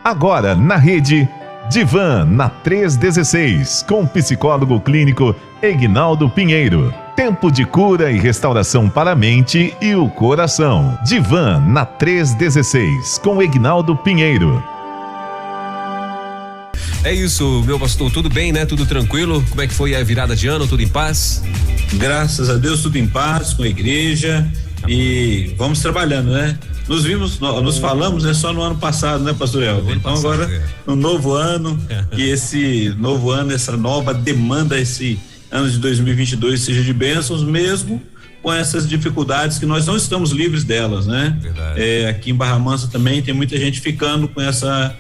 Agora na rede Divan na 316, com o psicólogo clínico Egnaldo Pinheiro. Tempo de cura e restauração para a mente e o coração. Divan na 316, com Egnaldo Pinheiro. É isso, meu pastor, tudo bem, né? Tudo tranquilo? Como é que foi a virada de ano? Tudo em paz? Graças a Deus, tudo em paz com a igreja e vamos trabalhando, né? Nos falamos, né, só no ano passado, né, pastor Elber? Então agora, no novo ano, e esse novo ano, essa nova demanda, esse ano de 2022 seja de bênçãos, mesmo com essas dificuldades que nós não estamos livres delas, né? Aqui em Barra Mansa também tem muita gente ficando com essa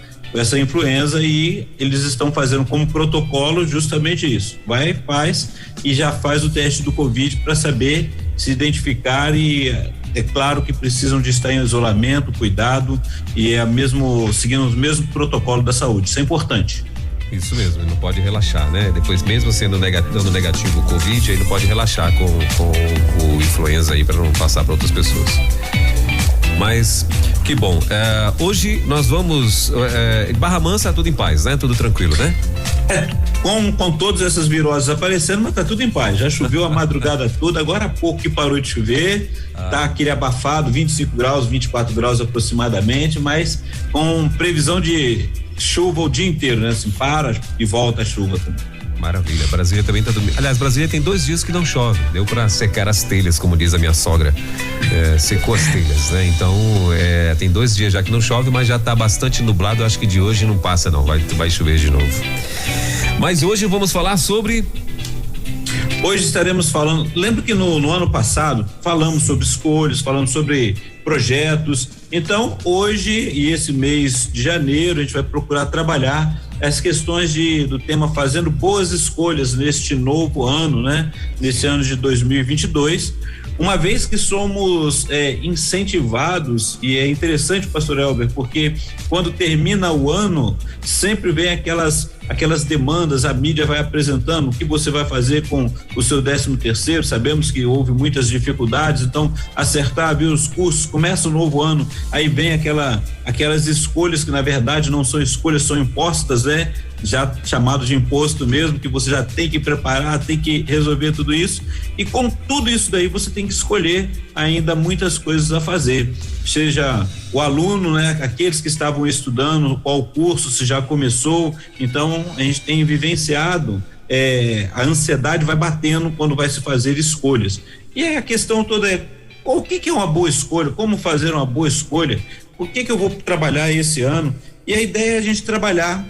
influenza e eles estão fazendo como protocolo justamente isso. Vai, faz e já faz o teste do Covid para saber se identificar e é claro que precisam de estar em isolamento, cuidado e seguindo o mesmo protocolo da saúde. Isso é importante. Isso mesmo, ele não pode relaxar, né? Depois, mesmo dando negativo o Covid, ele não pode relaxar com o influenza aí para não passar para outras pessoas. Mas que bom. Hoje nós vamos. Em Barra Mansa, tudo em paz, né? Tudo tranquilo, né? Com todas essas viroses aparecendo, mas tá tudo em paz. Já choveu a madrugada toda, agora há pouco que parou de chover, tá aquele abafado, 25 graus, 24 graus aproximadamente, mas com previsão de chuva o dia inteiro, né? Assim, para e volta a chuva também. Maravilha, Brasília também tá dormindo. Aliás, Brasília tem 2 dias que não chove, deu pra secar as telhas, como diz a minha sogra, secou as telhas, né? Então, tem 2 dias já que não chove, mas já tá bastante nublado, eu acho que de hoje não passa não, vai chover de novo. Mas hoje vamos falar sobre... Hoje estaremos falando, lembra que no ano passado falamos sobre escolhas, falamos sobre projetos, então hoje e esse mês de janeiro a gente vai procurar trabalhar as questões do tema fazendo boas escolhas neste novo ano, né? Nesse ano de 2022, uma vez que somos incentivados, e é interessante, pastor Elber, porque quando termina o ano, sempre vem aquelas demandas, a mídia vai apresentando o que você vai fazer com o seu 13º, sabemos que houve muitas dificuldades, então acertar, ver os cursos, começa o novo ano, aí vem aquelas escolhas que na verdade não são escolhas, são impostas, né? Já chamado de imposto mesmo, que você já tem que preparar, tem que resolver tudo isso, e com tudo isso daí você tem que escolher ainda muitas coisas a fazer, seja o aluno, né? Aqueles que estavam estudando, qual curso, se já começou, então a gente tem vivenciado, a ansiedade vai batendo quando vai se fazer escolhas, e a questão toda o que é uma boa escolha, como fazer uma boa escolha, o que eu vou trabalhar esse ano, e a ideia é a gente trabalhar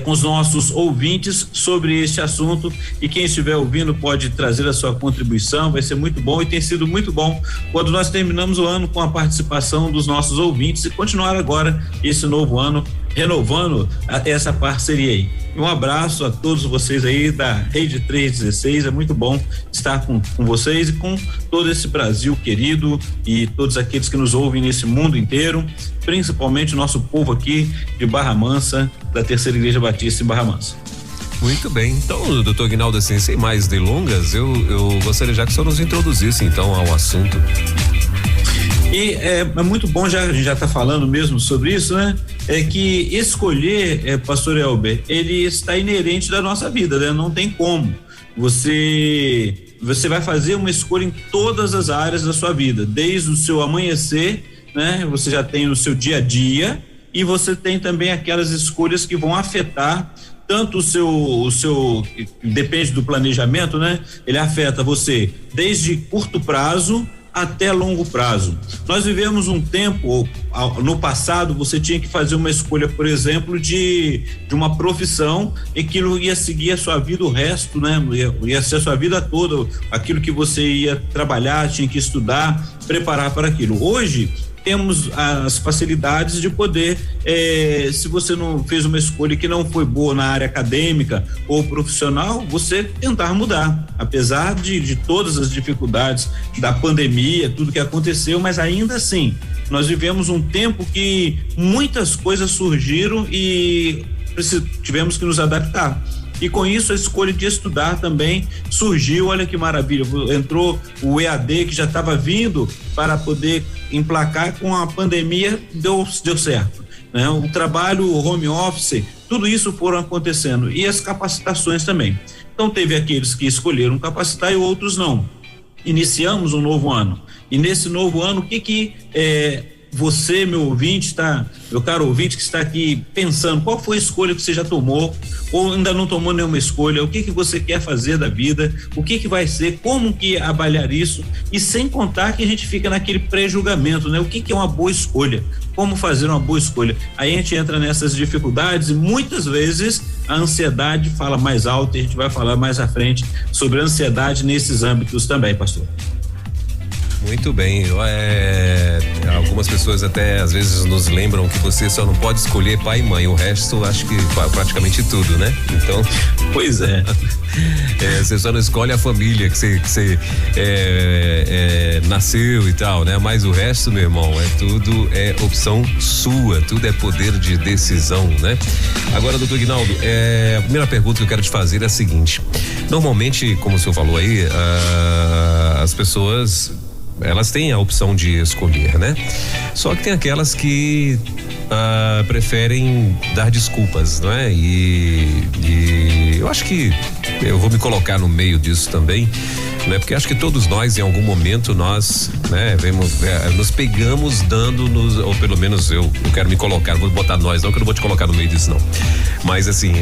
com os nossos ouvintes sobre este assunto, e quem estiver ouvindo pode trazer a sua contribuição, vai ser muito bom, e tem sido muito bom quando nós terminamos o ano com a participação dos nossos ouvintes e continuar agora esse novo ano renovando essa parceria aí. Um abraço a todos vocês aí da Rede 316, é muito bom estar com vocês e com todo esse Brasil querido e todos aqueles que nos ouvem nesse mundo inteiro, principalmente o nosso povo aqui de Barra Mansa, da Terceira Igreja Batista em Barra Mansa. Muito bem, então, doutor Aguinaldo, assim, sem mais delongas, eu gostaria já que o senhor nos introduzisse então ao assunto. E é muito bom, a gente já está falando mesmo sobre isso, né? É que escolher, pastor Elber, ele está inerente da nossa vida, né? Não tem como. Você vai fazer uma escolha em todas as áreas da sua vida, desde o seu amanhecer, né? Você já tem o seu dia a dia, e você tem também aquelas escolhas que vão afetar tanto o seu depende do planejamento, né? Ele afeta você desde curto prazo até longo prazo. Nós vivemos um tempo, no passado, você tinha que fazer uma escolha, por exemplo, de uma profissão, e aquilo ia seguir a sua vida o resto, né? Ia ser a sua vida toda, aquilo que você ia trabalhar, tinha que estudar, preparar para aquilo. Hoje, temos as facilidades de poder, se você não fez uma escolha que não foi boa na área acadêmica ou profissional, você tentar mudar, apesar de todas as dificuldades da pandemia, tudo que aconteceu, mas ainda assim, nós vivemos um tempo que muitas coisas surgiram e tivemos que nos adaptar. E com isso a escolha de estudar também surgiu, olha que maravilha, entrou o EAD que já estava vindo para poder emplacar, com a pandemia deu certo. né? O trabalho, o home office, tudo isso foram acontecendo e as capacitações também. Então teve aqueles que escolheram capacitar e outros não. Iniciamos um novo ano e nesse novo ano o que você, meu caro ouvinte que está aqui pensando, qual foi a escolha que você já tomou ou ainda não tomou nenhuma escolha, o que você quer fazer da vida, o que vai ser, como que avaliar isso, e sem contar que a gente fica naquele pré-julgamento, né? O que é uma boa escolha, como fazer uma boa escolha, aí a gente entra nessas dificuldades e muitas vezes a ansiedade fala mais alto e a gente vai falar mais à frente sobre a ansiedade nesses âmbitos também, pastor. Muito bem, algumas pessoas até às vezes nos lembram que você só não pode escolher pai e mãe, o resto acho que praticamente tudo, né? Então, pois é. Você só não escolhe a família que você nasceu e tal, né? Mas o resto, meu irmão, tudo é opção sua, tudo é poder de decisão, né? Agora, doutor Aguinaldo, a primeira pergunta que eu quero te fazer é a seguinte: normalmente, como o senhor falou aí, as pessoas, elas têm a opção de escolher, né? Só que tem aquelas que preferem dar desculpas, não é? E eu acho que eu vou me colocar no meio disso também, né? Porque acho que todos nós, em algum momento, nós, né, nos pegamos ou pelo menos eu quero me colocar, não vou botar nós não, que eu não vou te colocar no meio disso não. Mas assim,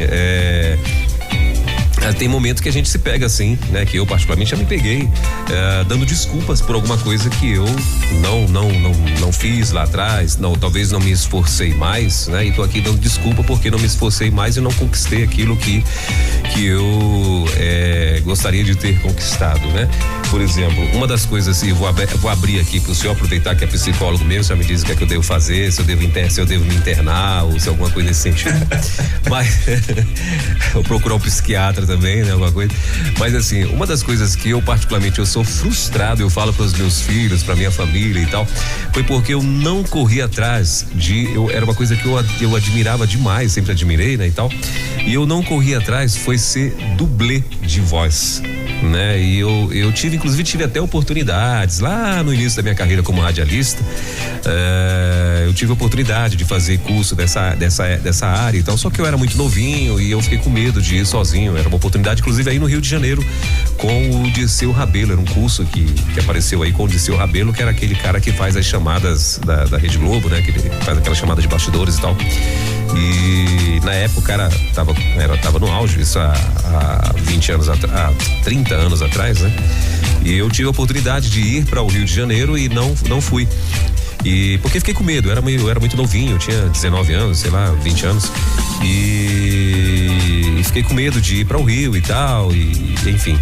tem momento que a gente se pega assim, né? Que eu particularmente já me peguei dando desculpas por alguma coisa que eu não fiz lá atrás, talvez não me esforcei mais, né? E tô aqui dando desculpa porque não me esforcei mais e não conquistei aquilo que eu gostaria de ter conquistado, né? Por exemplo, uma das coisas, eu vou abrir aqui pro senhor, aproveitar que é psicólogo mesmo, já me diz o que é que eu devo fazer, se eu devo me internar ou se alguma coisa nesse sentido. Mas eu procurar um psiquiatra também, né? Alguma coisa. Mas assim, uma das coisas que eu particularmente eu sou frustrado, eu falo para os meus filhos, para minha família e tal, foi porque eu não corri atrás era uma coisa que eu admirava demais, sempre admirei, né, e tal. E eu não corri atrás, foi ser dublê de voz, né? E eu inclusive tive até oportunidades lá no início da minha carreira como radialista. Eu tive a oportunidade de fazer curso dessa área e tal, só que eu era muito novinho e eu fiquei com medo de ir sozinho. Era uma oportunidade, inclusive, aí no Rio de Janeiro, com o Dirceu Rabelo. Era um curso que apareceu aí com o Dirceu Rabelo, que era aquele cara que faz as chamadas da Rede Globo, né? Que ele faz aquela chamada de bastidores e tal. E na época o cara tava no auge, isso há 20 anos há 30 anos atrás, né? E eu tive a oportunidade de ir para o Rio de Janeiro e não fui. E porque fiquei com medo, eu era muito novinho, eu tinha 19 anos, sei lá, 20 anos. E fiquei com medo de ir para o Rio e tal, e enfim.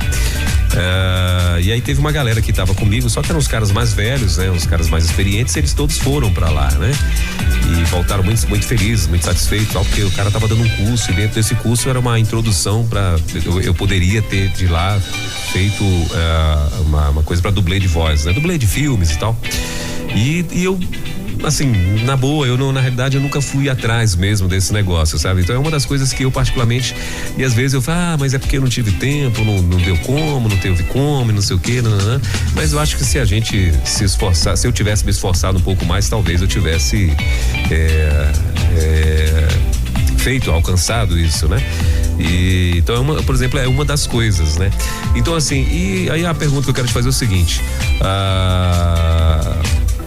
E aí teve uma galera que tava comigo, só que eram os caras mais velhos, né? Os caras mais experientes, eles todos foram pra lá, né? E voltaram muito, muito felizes, muito satisfeitos, tal, porque o cara tava dando um curso, e dentro desse curso era uma introdução eu poderia ter de lá feito uma coisa pra dublê de voz, né? Dublê de filmes e tal. E eu, assim, na boa, na realidade eu nunca fui atrás mesmo desse negócio, sabe? Então é uma das coisas que eu particularmente, e às vezes eu falo, mas é porque eu não tive tempo, não deu como, não teve como, não sei o quê, mas eu acho que se a gente se esforçar, se eu tivesse me esforçado um pouco mais, talvez eu tivesse alcançado isso, né? E então por exemplo, é uma das coisas, né? Então assim, e aí a pergunta que eu quero te fazer é o seguinte: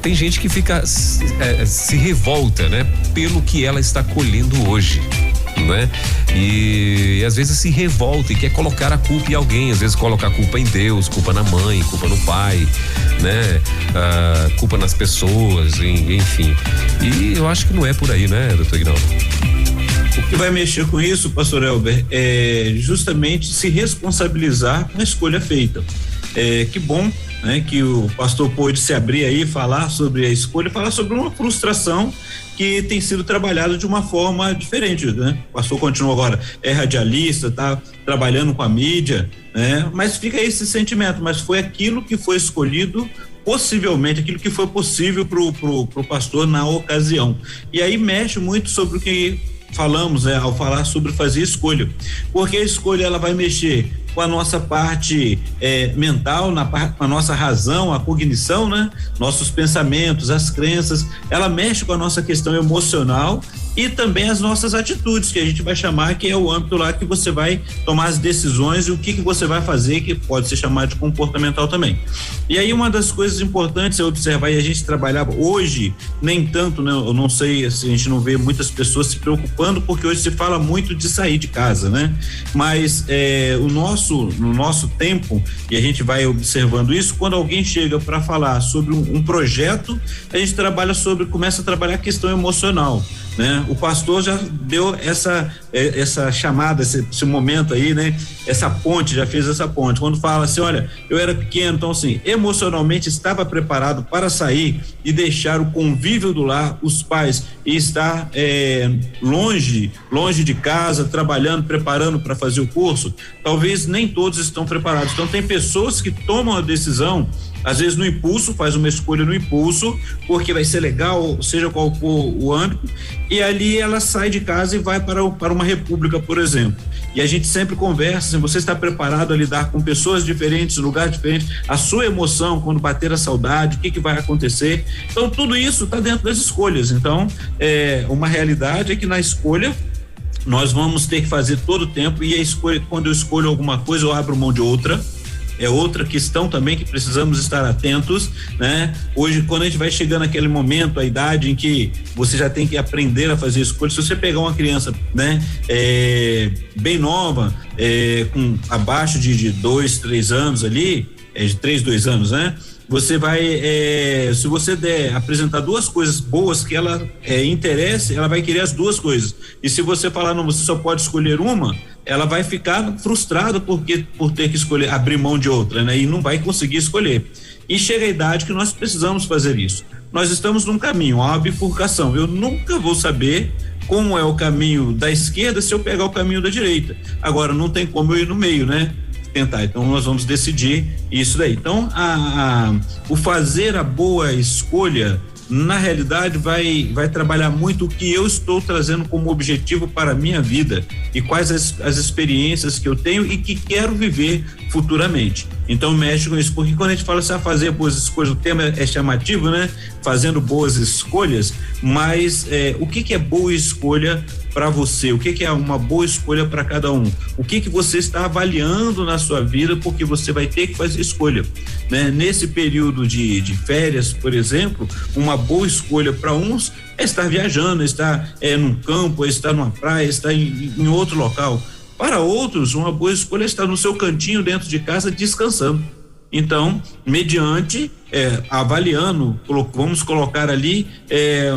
tem gente que fica se revolta, né? Pelo que ela está colhendo hoje, né? E às vezes se revolta e quer colocar a culpa em alguém, às vezes colocar a culpa em Deus, culpa na mãe, culpa no pai, né? Culpa nas pessoas, enfim. E eu acho que não é por aí, né, doutor Aguinaldo? O que vai mexer com isso, pastor Elber, é justamente se responsabilizar com a escolha feita. Que bom, né, que o pastor pôde se abrir aí, falar sobre a escolha, falar sobre uma frustração que tem sido trabalhada de uma forma diferente, né? O pastor continua agora, é radialista, tá trabalhando com a mídia, né? Mas fica esse sentimento, mas foi aquilo que foi escolhido, possivelmente aquilo que foi possível pro pastor na ocasião. E aí mexe muito sobre o que falamos, ao falar sobre fazer escolha, porque a escolha ela vai mexer com a nossa parte mental, com a nossa razão, a cognição, né? Nossos pensamentos, as crenças, ela mexe com a nossa questão emocional e também as nossas atitudes, que a gente vai chamar, que é o âmbito lá que você vai tomar as decisões e o que você vai fazer, que pode ser chamado de comportamental também. E aí uma das coisas importantes é observar, e a gente trabalhava hoje, nem tanto, né? Eu não sei se a gente não vê muitas pessoas se preocupando, porque hoje se fala muito de sair de casa, né? Mas no nosso tempo, e a gente vai observando isso, quando alguém chega para falar sobre um projeto, a gente começa a trabalhar a questão emocional, né? O pastor já deu essa chamada, esse momento aí, né? Essa ponte, já fez essa ponte, quando fala assim, olha, eu era pequeno, então assim, emocionalmente estava preparado para sair e deixar o convívio do lar, os pais, e estar longe de casa, trabalhando, preparando para fazer o curso. Talvez nem todos estão preparados, então tem pessoas que tomam a decisão, às vezes no impulso, faz uma escolha no impulso, porque vai ser legal, seja qual for o âmbito, e ali ela sai de casa e vai para uma república, por exemplo. E a gente sempre conversa, assim, você está preparado a lidar com pessoas diferentes, lugares diferentes, a sua emoção quando bater a saudade, o que vai acontecer. Então tudo isso está dentro das escolhas. Então uma realidade é que na escolha nós vamos ter que fazer todo o tempo, e a escolha, quando eu escolho alguma coisa, eu abro mão de outra. É outra questão também que precisamos estar atentos, né? Hoje, quando a gente vai chegando naquele momento, a idade em que você já tem que aprender a fazer escolhas, se você pegar uma criança, né, bem nova, com abaixo de 2, 3 anos ali, de 3, 2 anos, né? Você vai, se você apresentar duas coisas boas que ela interesse, ela vai querer as duas coisas. E se você falar, não, você só pode escolher uma, ela vai ficar frustrada por ter que escolher, abrir mão de outra, né? E não vai conseguir escolher. E chega a idade que nós precisamos fazer isso. Nós estamos num caminho, uma bifurcação. Eu nunca vou saber como é o caminho da esquerda se eu pegar o caminho da direita. Agora, não tem como eu ir no meio, né? Tentar. Então nós vamos decidir isso daí. Então o fazer a boa escolha, na realidade vai trabalhar muito o que eu estou trazendo como objetivo para a minha vida e quais as experiências que eu tenho e que quero viver futuramente. Então mexe com isso, porque quando a gente fala assim, fazer boas escolhas, o tema é chamativo, né? Fazendo boas escolhas, mas o que é boa escolha para você? O que é uma boa escolha para cada um? O que você está avaliando na sua vida, porque você vai ter que fazer escolha, né? Nesse período de férias, por exemplo, uma boa escolha para uns é estar viajando, estar num campo, estar numa praia, estar em outro local. Para outros, uma boa escolha é estar no seu cantinho dentro de casa descansando. Então, mediante, avaliando, vamos colocar ali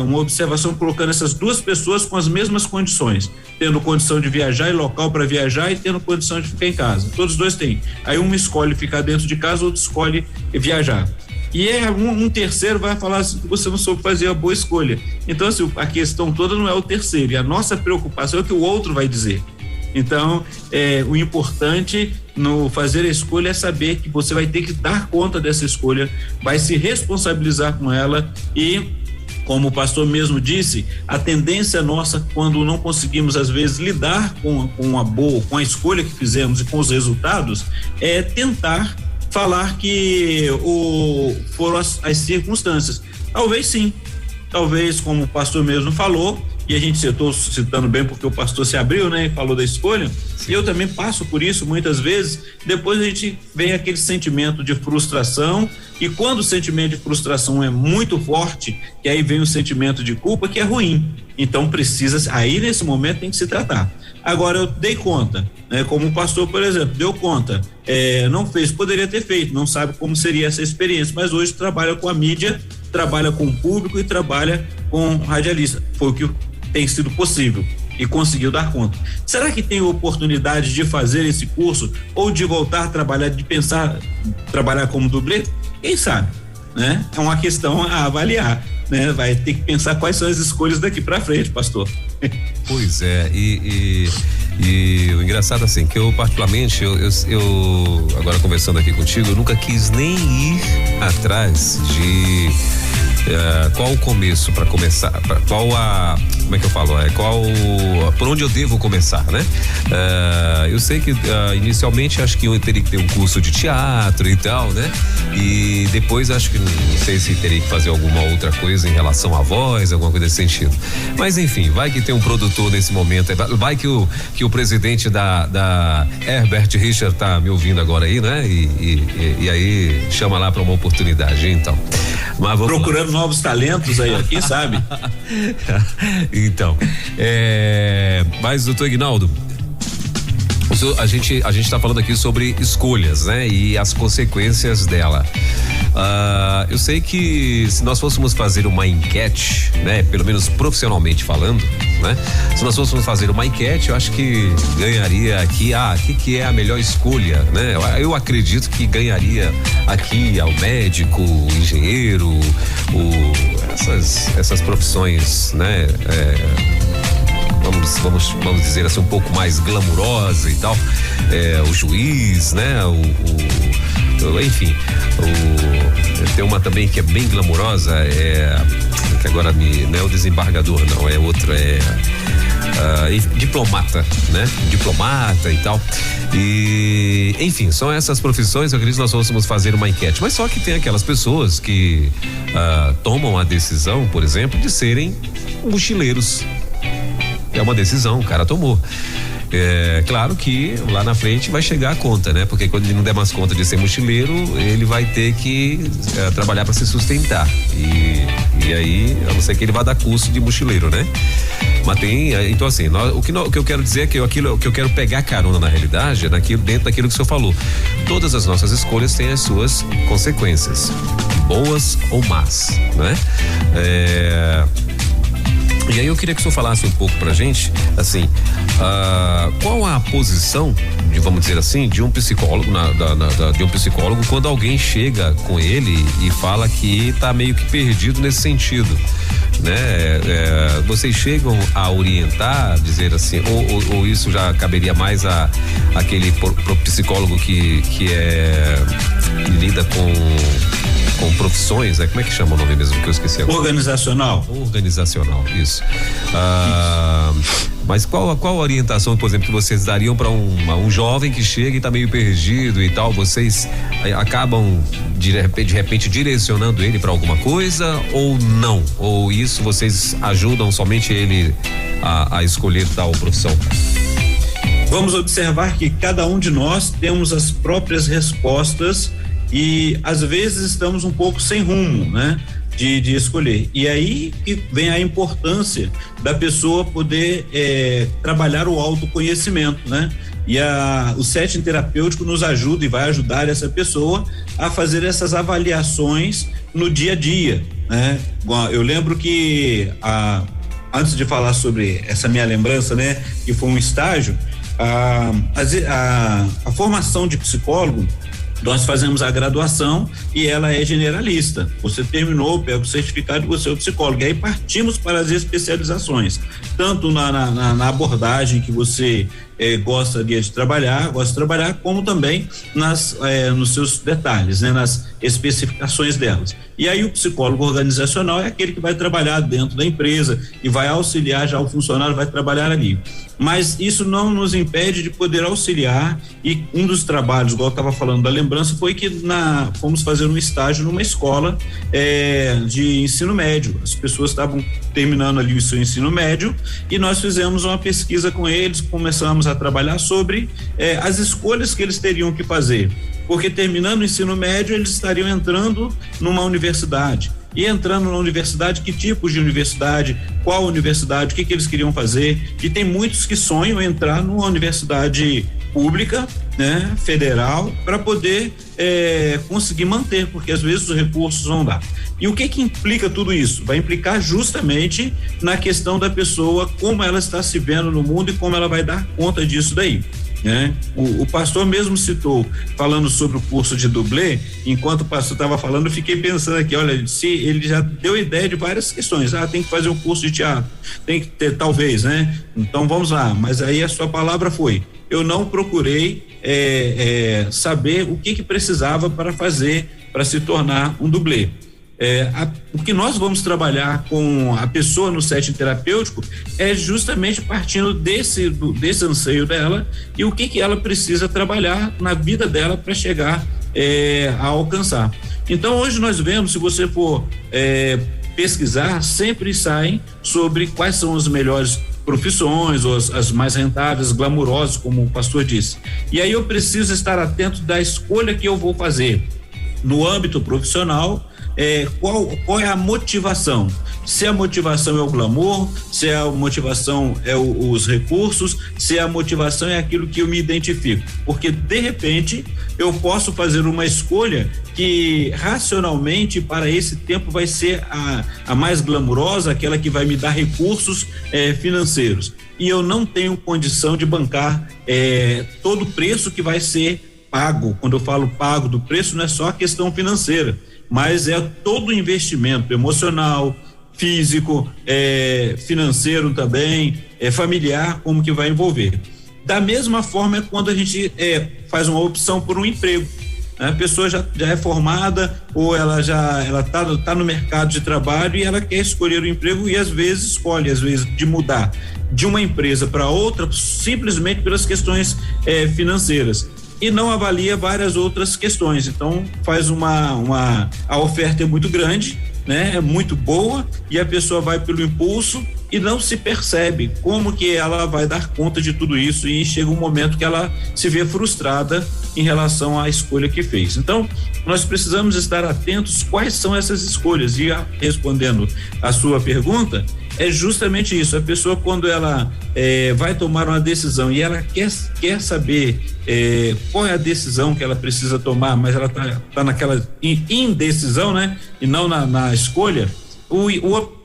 uma observação, colocando essas duas pessoas com as mesmas condições, tendo condição de viajar e local para viajar e tendo condição de ficar em casa. Todos os dois têm. Aí um escolhe ficar dentro de casa, outro escolhe viajar. E um terceiro vai falar assim, que você não soube fazer a boa escolha. Então, assim, a questão toda não é o terceiro, e a nossa preocupação é o que o outro vai dizer. Então, o importante no fazer a escolha é saber que você vai ter que dar conta dessa escolha, vai se responsabilizar com ela e, como o pastor mesmo disse, a tendência nossa, quando não conseguimos às vezes lidar com a escolha que fizemos e com os resultados, é tentar falar que foram as circunstâncias. Talvez sim, talvez, como o pastor mesmo falou, e a gente, eu estou citando bem porque o pastor se abriu, né, e falou da escolha. Sim. Eu também passo por isso muitas vezes. Depois a gente vem aquele sentimento de frustração, e quando o sentimento de frustração é muito forte, que aí vem o sentimento de culpa, que é ruim. Então aí nesse momento tem que se tratar. Agora, eu dei conta, né, como o pastor, por exemplo, deu conta, não fez, poderia ter feito, não sabe como seria essa experiência, mas hoje trabalha com a mídia, trabalha com o público e trabalha com radialista. Foi o que tem sido possível e conseguiu dar conta. Será que tem oportunidade de fazer esse curso ou de voltar a trabalhar, de pensar trabalhar como dublê? Quem sabe, né? É uma questão a avaliar, né? Vai ter que pensar quais são as escolhas daqui para frente, pastor. Pois é, e o engraçado assim, que eu particularmente, eu agora conversando aqui contigo, eu nunca quis nem ir atrás qual o começo para começar, como é que eu falo? Por onde eu devo começar, né? Eu sei que inicialmente acho que eu teria que ter um curso de teatro e tal, né? E depois acho que não sei se teria que fazer alguma outra coisa em relação à voz, alguma coisa nesse sentido. Mas enfim, vai que tem um produtor nesse momento, vai que o presidente da Herbert Richard tá me ouvindo agora aí, né? E aí chama lá para uma oportunidade, então. Mas vamos procurando novos talentos aí, quem sabe? Então, mas doutor Ignaldo, a gente está falando aqui sobre escolhas, né? E as consequências dela. Eu sei que se nós fôssemos fazer uma enquete, né? Pelo menos profissionalmente falando, né? Se nós fôssemos fazer uma enquete, eu acho que ganharia aqui, o que é a melhor escolha, né? Eu acredito que ganharia aqui ao médico, o engenheiro, essas profissões, né? Vamos dizer assim, um pouco mais glamurosa e tal, o juiz, né? Enfim, tem uma também que é bem glamurosa, que agora não é o desembargador, não, é outra, diplomata, né? Diplomata e tal. E, enfim, são essas profissões. Eu acredito que nós fôssemos fazer uma enquete, mas só que tem aquelas pessoas que tomam a decisão, por exemplo, de serem mochileiros. É uma decisão, o cara tomou. Claro que lá na frente vai chegar a conta, né? Porque quando ele não der mais conta de ser mochileiro, ele vai ter que trabalhar para se sustentar. E aí, a não ser que ele vá dar curso de mochileiro, né? Mas então assim, o que eu quero dizer é que aquilo que eu quero pegar carona na realidade é dentro daquilo que o senhor falou. Todas as nossas escolhas têm as suas consequências, boas ou más, né? E aí eu queria que o senhor falasse um pouco pra gente, assim, qual a posição, vamos dizer assim, de um psicólogo, de um psicólogo quando alguém chega com ele e fala que tá meio que perdido nesse sentido, né? Vocês chegam a orientar, dizer assim, ou isso já caberia mais aquele pro psicólogo que lida com profissões, como é que chama o nome mesmo que eu esqueci agora? Organizacional, isso. Mas qual a orientação, por exemplo, que vocês dariam para um jovem que chega e está meio perdido e tal? Vocês acabam de repente direcionando ele para alguma coisa ou não? Ou isso vocês ajudam somente ele a escolher tal profissão? Vamos observar que cada um de nós temos as próprias respostas e às vezes estamos um pouco sem rumo, né? De escolher. E aí que vem a importância da pessoa poder trabalhar o autoconhecimento, né? E o setting terapêutico nos ajuda e vai ajudar essa pessoa a fazer essas avaliações no dia a dia, né? Eu lembro que antes de falar sobre essa minha lembrança, né? Que foi um estágio, a formação de psicólogo, nós fazemos a graduação e ela é generalista. Você terminou, pega o certificado e você é o psicólogo. E aí partimos para as especializações, tanto na abordagem que você gosta de trabalhar, como também nos seus detalhes, né? Nas especificações delas. E aí o psicólogo organizacional é aquele que vai trabalhar dentro da empresa e vai auxiliar já o funcionário, vai trabalhar ali. Mas isso não nos impede de poder auxiliar, e um dos trabalhos, igual eu estava falando da lembrança, foi que fomos fazer um estágio numa escola de ensino médio. As pessoas estavam terminando ali o seu ensino médio e nós fizemos uma pesquisa com eles, começamos a trabalhar sobre as escolhas que eles teriam que fazer, porque terminando o ensino médio eles estariam entrando numa universidade. E entrando na universidade, que tipos de universidade, qual universidade, o que eles queriam fazer. E tem muitos que sonham em entrar numa universidade pública, né, federal, para poder conseguir manter, porque às vezes os recursos vão dar. E o que implica tudo isso? Vai implicar justamente na questão da pessoa, como ela está se vendo no mundo e como ela vai dar conta disso daí. Né? O pastor mesmo citou, falando sobre o curso de dublê. Enquanto o pastor estava falando, eu fiquei pensando aqui, olha, se ele já deu ideia de várias questões. Tem que fazer um curso de teatro, tem que ter, talvez, né? Então vamos lá, mas aí a sua palavra foi: eu não procurei saber o que precisava para se tornar um dublê. O que nós vamos trabalhar com a pessoa no setting terapêutico é justamente partindo desse anseio dela e o que ela precisa trabalhar na vida dela para chegar a alcançar. Então hoje nós vemos, se você for pesquisar, sempre saem sobre quais são as melhores profissões, ou as mais rentáveis, glamurosas, como o pastor disse. E aí eu preciso estar atento da escolha que eu vou fazer no âmbito profissional. Qual é a motivação? Se a motivação é o glamour, se a motivação é os recursos, se a motivação é aquilo que eu me identifico, porque de repente eu posso fazer uma escolha que racionalmente para esse tempo vai ser a mais glamurosa, aquela que vai me dar recursos financeiros, e eu não tenho condição de bancar todo o preço que vai ser pago. Quando eu falo pago do preço, não é só a questão financeira, mas é todo o investimento emocional, físico, financeiro também, familiar, como que vai envolver. Da mesma forma é quando a gente faz uma opção por um emprego. A pessoa já é formada, ou ela tá no mercado de trabalho e ela quer escolher o emprego, e às vezes de mudar de uma empresa para outra simplesmente pelas questões financeiras, e não avalia várias outras questões. Então faz a oferta é muito grande, né? É muito boa, e a pessoa vai pelo impulso e não se percebe como que ela vai dar conta de tudo isso, e chega um momento que ela se vê frustrada em relação à escolha que fez. Então nós precisamos estar atentos quais são essas escolhas, e respondendo a sua pergunta, é justamente isso. A pessoa, quando ela vai tomar uma decisão e ela quer saber qual é a decisão que ela precisa tomar, mas ela tá naquela indecisão, né? E não na escolha,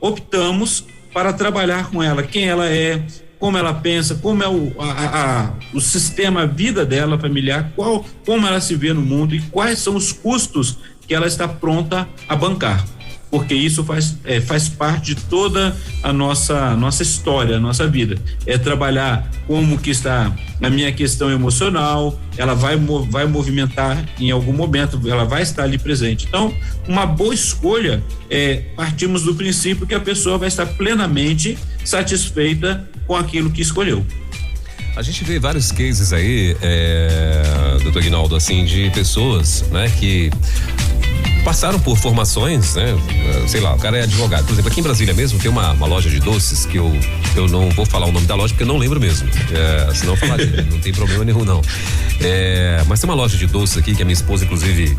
optamos para trabalhar com ela, quem ela é, como ela pensa, como é o sistema, a vida dela familiar, como ela se vê no mundo e quais são os custos que ela está pronta a bancar, porque isso faz parte de toda a nossa história, a nossa vida. É trabalhar como que está a minha questão emocional, ela vai movimentar em algum momento, ela vai estar ali presente. Então, uma boa escolha, partimos do princípio que a pessoa vai estar plenamente satisfeita com aquilo que escolheu. A gente vê vários cases aí, doutor Aguinaldo, assim, de pessoas, né, que passaram por formações, né? Sei lá, o cara é advogado. Por exemplo, aqui em Brasília mesmo tem uma loja de doces que eu não vou falar o nome da loja porque eu não lembro mesmo. Senão eu falaria, não tem problema nenhum não. Mas tem uma loja de doces aqui que a minha esposa, inclusive,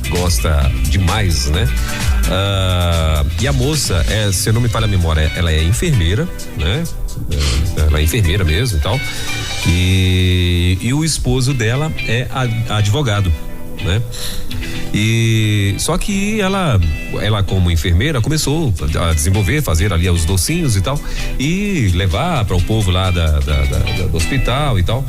gosta demais, né? E a moça, se eu não me falha a memória, ela é enfermeira, né? Ela é enfermeira mesmo e tal. E o esposo dela é advogado, né? E só que ela como enfermeira começou a desenvolver, fazer ali os docinhos e tal, e levar para o povo lá do hospital e tal.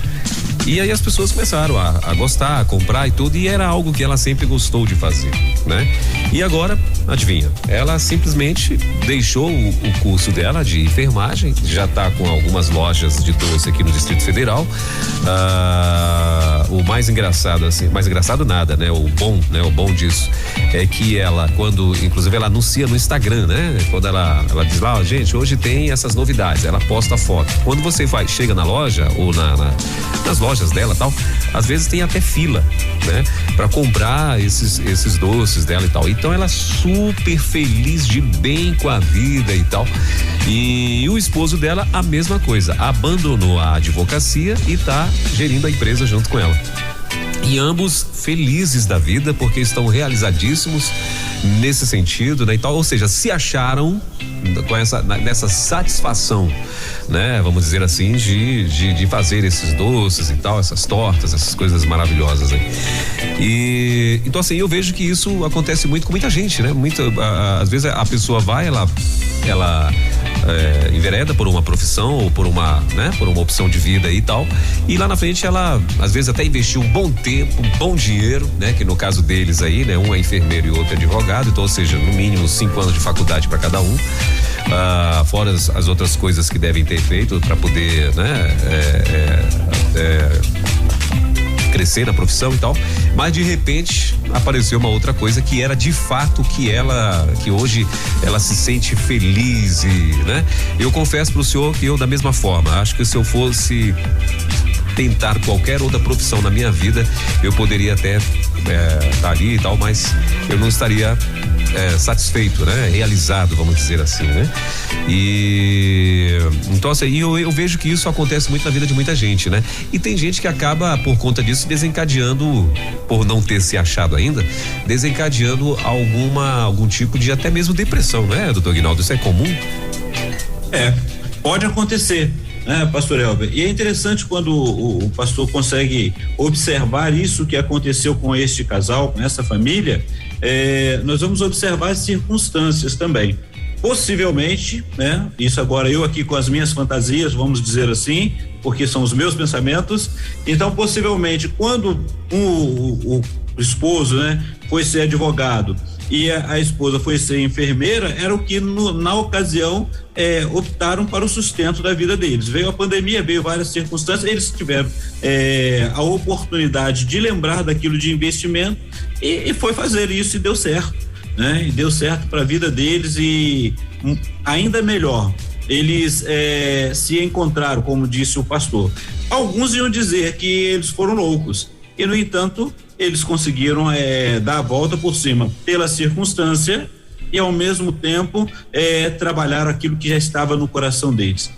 E aí as pessoas começaram a gostar, a comprar e tudo, e era algo que ela sempre gostou de fazer, né? E agora, adivinha, ela simplesmente deixou o curso dela de enfermagem, já está com algumas lojas de doce aqui no Distrito Federal. O mais engraçado, assim, mais engraçado nada, né? O bom disso é que ela, quando, inclusive ela anuncia no Instagram, né? Quando ela diz lá, gente, hoje tem essas novidades, ela posta foto. Quando você chega na loja ou nas lojas dela, tal, às vezes tem até fila, né, para comprar esses doces dela e tal. Então ela super feliz, de bem com a vida e tal. E o esposo dela, a mesma coisa, abandonou a advocacia e tá gerindo a empresa junto com ela. E ambos felizes da vida, porque estão realizadíssimos nesse sentido, né, e tal, ou seja, se acharam com nessa satisfação, né, vamos dizer assim, de fazer esses doces e tal, essas tortas, essas coisas maravilhosas aí. E então, assim, eu vejo que isso acontece muito com muita gente, né? Às vezes a pessoa vai, ela envereda por uma profissão ou por uma opção de vida e tal, e lá na frente ela às vezes até investiu um bom tempo, um bom dinheiro, né, que no caso deles aí, né, um é enfermeiro e outro é advogado, então, ou seja, no mínimo 5 anos de faculdade para cada um, fora as outras coisas que devem ter feito para poder, né, crescer na profissão e tal, mas de repente apareceu uma outra coisa que era de fato que hoje ela se sente feliz e, né? Eu confesso pro senhor que eu da mesma forma, acho que se eu fosse tentar qualquer outra profissão na minha vida, eu poderia até estar ali e tal, mas eu não estaria satisfeito, né? Realizado, vamos dizer assim, né? E então assim, eu vejo que isso acontece muito na vida de muita gente, né? E tem gente que acaba por conta disso desencadeando, por não ter se achado ainda, desencadeando algum tipo de até mesmo depressão, né, doutor Aguinaldo? Isso é comum? Pode acontecer, né, pastor Elber? E é interessante quando o pastor consegue observar isso que aconteceu com este casal, com essa família. Nós vamos observar as circunstâncias também. Possivelmente, né? Isso agora eu aqui com as minhas fantasias, vamos dizer assim, porque são os meus pensamentos. Então, possivelmente, quando o esposo, né, foi ser advogado e a esposa foi ser enfermeira, era o que na ocasião optaram para o sustento da vida deles. Veio a pandemia, veio várias circunstâncias, eles tiveram a oportunidade de lembrar daquilo de investimento e foi fazer isso e deu certo, né? E deu certo para a vida deles e ainda melhor, eles se encontraram, como disse o pastor. Alguns iam dizer que eles foram loucos e, no entanto, eles conseguiram dar a volta por cima pela circunstância e, ao mesmo tempo, trabalhar aquilo que já estava no coração deles.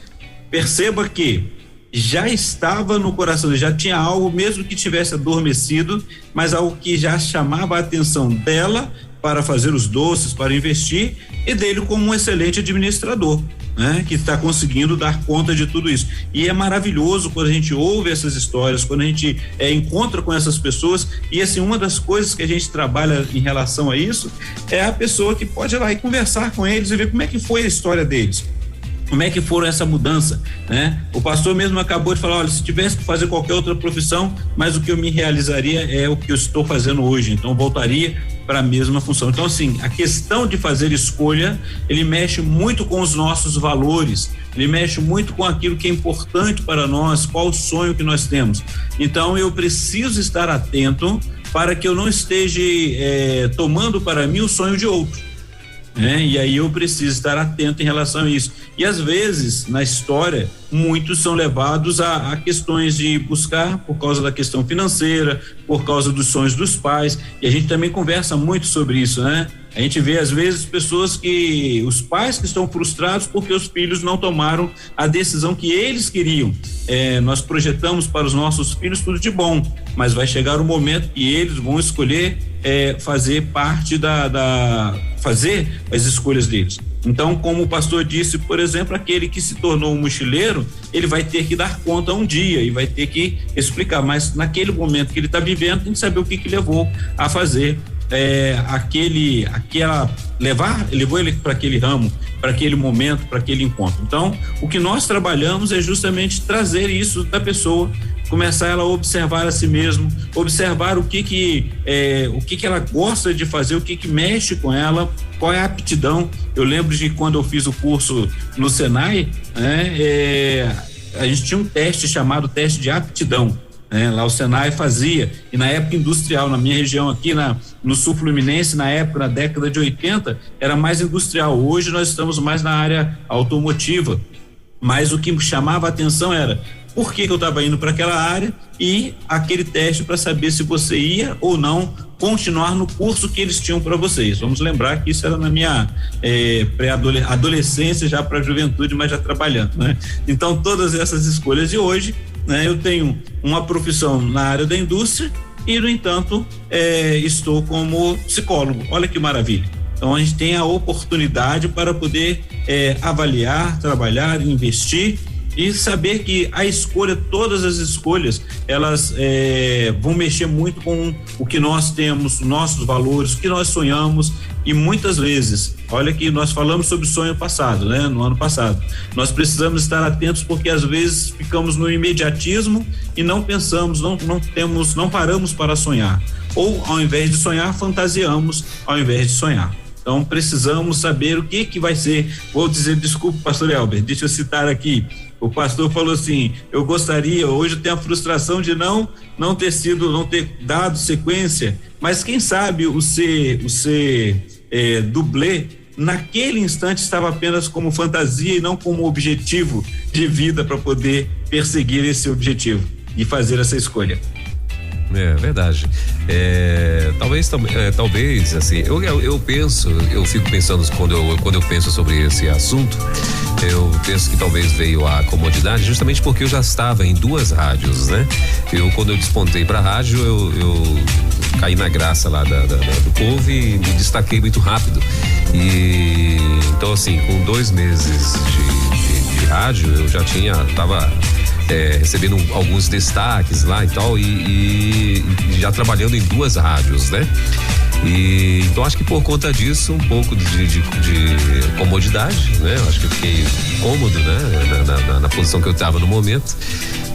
Perceba que já estava no coração deles, já tinha algo, mesmo que tivesse adormecido, mas algo que já chamava a atenção dela para fazer os doces, para investir, e dele como um excelente administrador, né? Que está conseguindo dar conta de tudo isso. E é maravilhoso quando a gente ouve essas histórias, quando a gente encontra com essas pessoas. E assim, uma das coisas que a gente trabalha em relação a isso é a pessoa que pode ir lá e conversar com eles e ver como é que foi a história deles, como é que foram essa mudança, né? O pastor mesmo acabou de falar, olha, se tivesse que fazer qualquer outra profissão, mas o que eu me realizaria é o que eu estou fazendo hoje, então voltaria para a mesma função. Então, assim, a questão de fazer escolha, ele mexe muito com os nossos valores, ele mexe muito com aquilo que é importante para nós, qual o sonho que nós temos. Então, eu preciso estar atento para que eu não esteja tomando para mim o sonho de outro. E aí eu preciso estar atento em relação a isso. E às vezes, na história, muitos são levados a questões de buscar por causa da questão financeira, por causa dos sonhos dos pais, e a gente também conversa muito sobre isso, né? A gente vê às vezes os pais que estão frustrados porque os filhos não tomaram a decisão que eles queriam. Nós projetamos para os nossos filhos tudo de bom, mas vai chegar o momento que eles vão escolher fazer parte fazer as escolhas deles. Então, como o pastor disse, por exemplo, aquele que se tornou um mochileiro, ele vai ter que dar conta um dia e vai ter que explicar, mas naquele momento que ele está vivendo, tem que saber o que levou a fazer levou ele para aquele ramo, para aquele momento, para aquele encontro. Então, o que nós trabalhamos é justamente trazer isso da pessoa, começar ela a observar a si mesmo, observar o que ela gosta de fazer, o que mexe com ela, qual é a aptidão. Eu lembro de quando eu fiz o curso no Senai, a gente tinha um teste chamado teste de aptidão. Lá o Senai fazia, e na época industrial, na minha região aqui no sul fluminense, na época, na década de 80, era mais industrial. Hoje nós estamos mais na área automotiva, mas o que chamava a atenção era por que eu estava indo para aquela área e aquele teste para saber se você ia ou não continuar no curso que eles tinham para vocês. Vamos lembrar que isso era na minha pré-adolescência, já para a juventude, mas já trabalhando, né? Então, todas essas escolhas de hoje, né, eu tenho uma profissão na área da indústria e, no entanto, estou como psicólogo. Olha que maravilha. Então, a gente tem a oportunidade para poder avaliar, trabalhar, investir e saber que a escolha, todas as escolhas, elas vão mexer muito com o que nós temos, nossos valores, o que nós sonhamos. E muitas vezes, olha que nós falamos sobre o sonho passado, né? No ano passado, nós precisamos estar atentos porque às vezes ficamos no imediatismo e não pensamos, não paramos para sonhar, ou ao invés de sonhar, fantasiamos ao invés de sonhar. Então precisamos saber o que vai ser. Vou dizer, desculpe, pastor Elber, deixa eu citar aqui O pastor falou assim: eu gostaria, hoje eu tenho a frustração de não ter dado sequência, mas quem sabe o ser dublê naquele instante estava apenas como fantasia e não como objetivo de vida para poder perseguir esse objetivo e fazer essa escolha. É verdade. Talvez assim, eu fico pensando quando eu penso sobre esse assunto, eu penso que talvez veio a comodidade justamente porque eu já estava em 2 rádios, né? Quando eu despontei para a rádio, eu caí na graça lá do povo e me destaquei muito rápido. E então assim, com 2 meses de rádio, eu já tava recebendo alguns destaques lá e tal, e já trabalhando em 2 rádios, né? E então acho que por conta disso, um pouco de comodidade, né? Eu acho que eu fiquei cômodo, né? Na posição que eu estava no momento,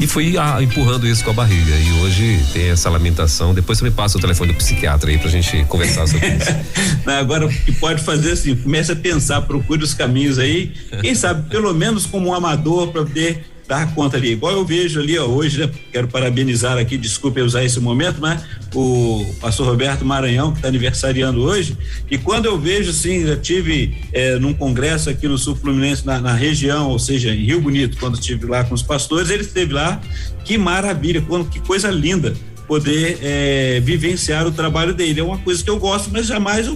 e fui empurrando isso com a barriga, e hoje tem essa lamentação. Depois você me passa o telefone do psiquiatra aí pra gente conversar sobre isso. Agora, o que pode fazer assim, comece a pensar, procure os caminhos aí, quem sabe pelo menos como um amador para poder dar conta ali, igual eu vejo ali, hoje, né? Quero parabenizar aqui, desculpe usar esse momento, mas o pastor Roberto Maranhão, que está aniversariando hoje, e quando eu vejo, sim, já tive num congresso aqui no Sul Fluminense, na região, ou seja, em Rio Bonito, quando estive lá com os pastores, ele esteve lá, que maravilha, que coisa linda poder vivenciar o trabalho dele. É uma coisa que eu gosto, mas jamais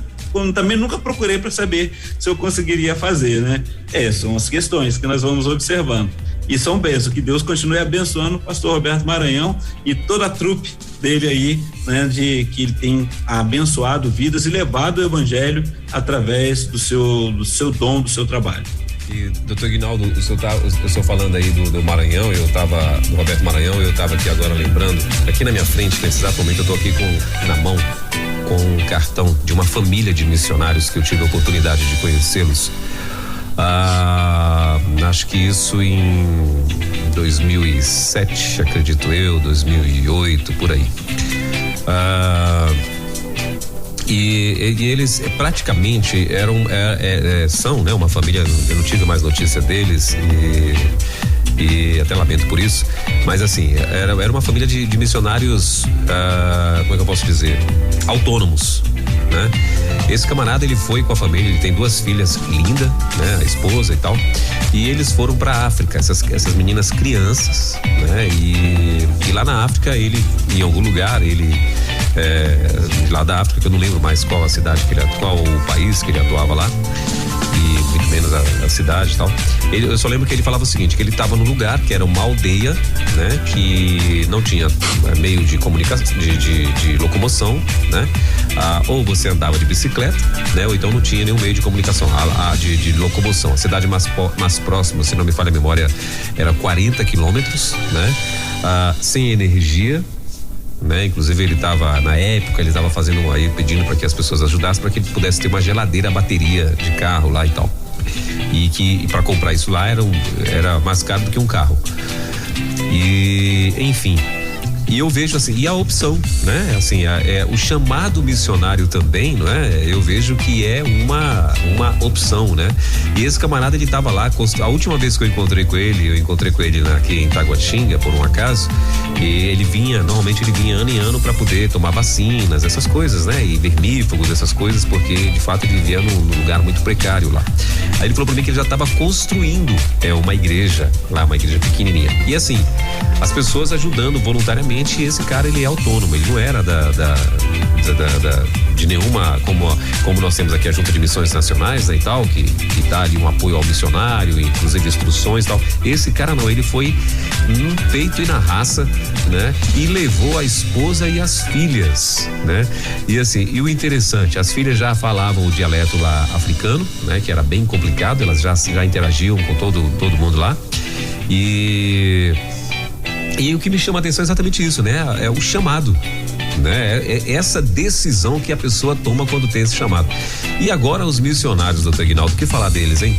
também nunca procurei para saber se eu conseguiria fazer, né? São as questões que nós vamos observando. E são bênçãos, que Deus continue abençoando o pastor Roberto Maranhão e toda a trupe dele aí, né? Que ele tem abençoado vidas e levado o evangelho através do seu dom, do seu trabalho. E, doutor Ignaldo, o senhor falando aí do Maranhão, do Roberto Maranhão, eu estava aqui agora lembrando, aqui na minha frente, nesse exato momento, eu estou aqui na mão com um cartão de uma família de missionários que eu tive a oportunidade de conhecê-los. Acho que isso em 2007, acredito eu, 2008, por aí. E eles praticamente são, né, uma família. Eu não tive mais notícia deles e até lamento por isso, mas assim, era uma família de missionários, como é que eu posso dizer, autônomos, né? Esse camarada, ele foi com a família, ele tem 2 filhas lindas, né? A esposa e tal, e eles foram pra África, essas meninas crianças, né? E lá na África, ele, em algum lugar, lá da África, que eu não lembro mais qual a cidade qual o país que ele atuava lá, e muito menos a cidade e tal. Eu só lembro que ele falava o seguinte, que ele estava num lugar que era uma aldeia, né? Que não tinha meio de comunicação, de locomoção, né? Ou você andava de bicicleta, né? Ou então não tinha nenhum meio de comunicação, de locomoção. A cidade mais próxima, se não me falha a memória, era 40 quilômetros, né? Sem energia, né? Inclusive na época ele estava fazendo aí, pedindo para que as pessoas ajudassem para que ele pudesse ter uma geladeira a bateria de carro lá e tal, e para comprar isso lá era mais caro do que um carro, e enfim. E eu vejo assim, e a opção, né? Assim, o chamado missionário também, não é? Eu vejo que é uma opção, né? E esse camarada, ele tava lá, a última vez que eu encontrei com ele aqui em Taguatinga, por um acaso, e normalmente ele vinha ano em ano para poder tomar vacinas, essas coisas, né? E vermífugos, essas coisas, porque de fato ele vivia num lugar muito precário lá. Aí ele falou pra mim que ele já tava construindo uma igreja lá, uma igreja pequenininha. E assim, as pessoas ajudando voluntariamente. E esse cara, ele é autônomo, ele não era de nenhuma, como nós temos aqui a Junta de Missões Nacionais, né, e tal, que dá ali um apoio ao missionário, inclusive instruções e tal. Esse cara não, ele foi no peito e na raça, né? E levou a esposa e as filhas, né? E assim, e o interessante, as filhas já falavam o dialeto lá africano, né? Que era bem complicado, elas já interagiam com todo mundo lá. E o que me chama a atenção é exatamente isso, né? É o chamado, né? É essa decisão que a pessoa toma quando tem esse chamado. E agora os missionários, doutor Ignaldo, o que falar deles, hein?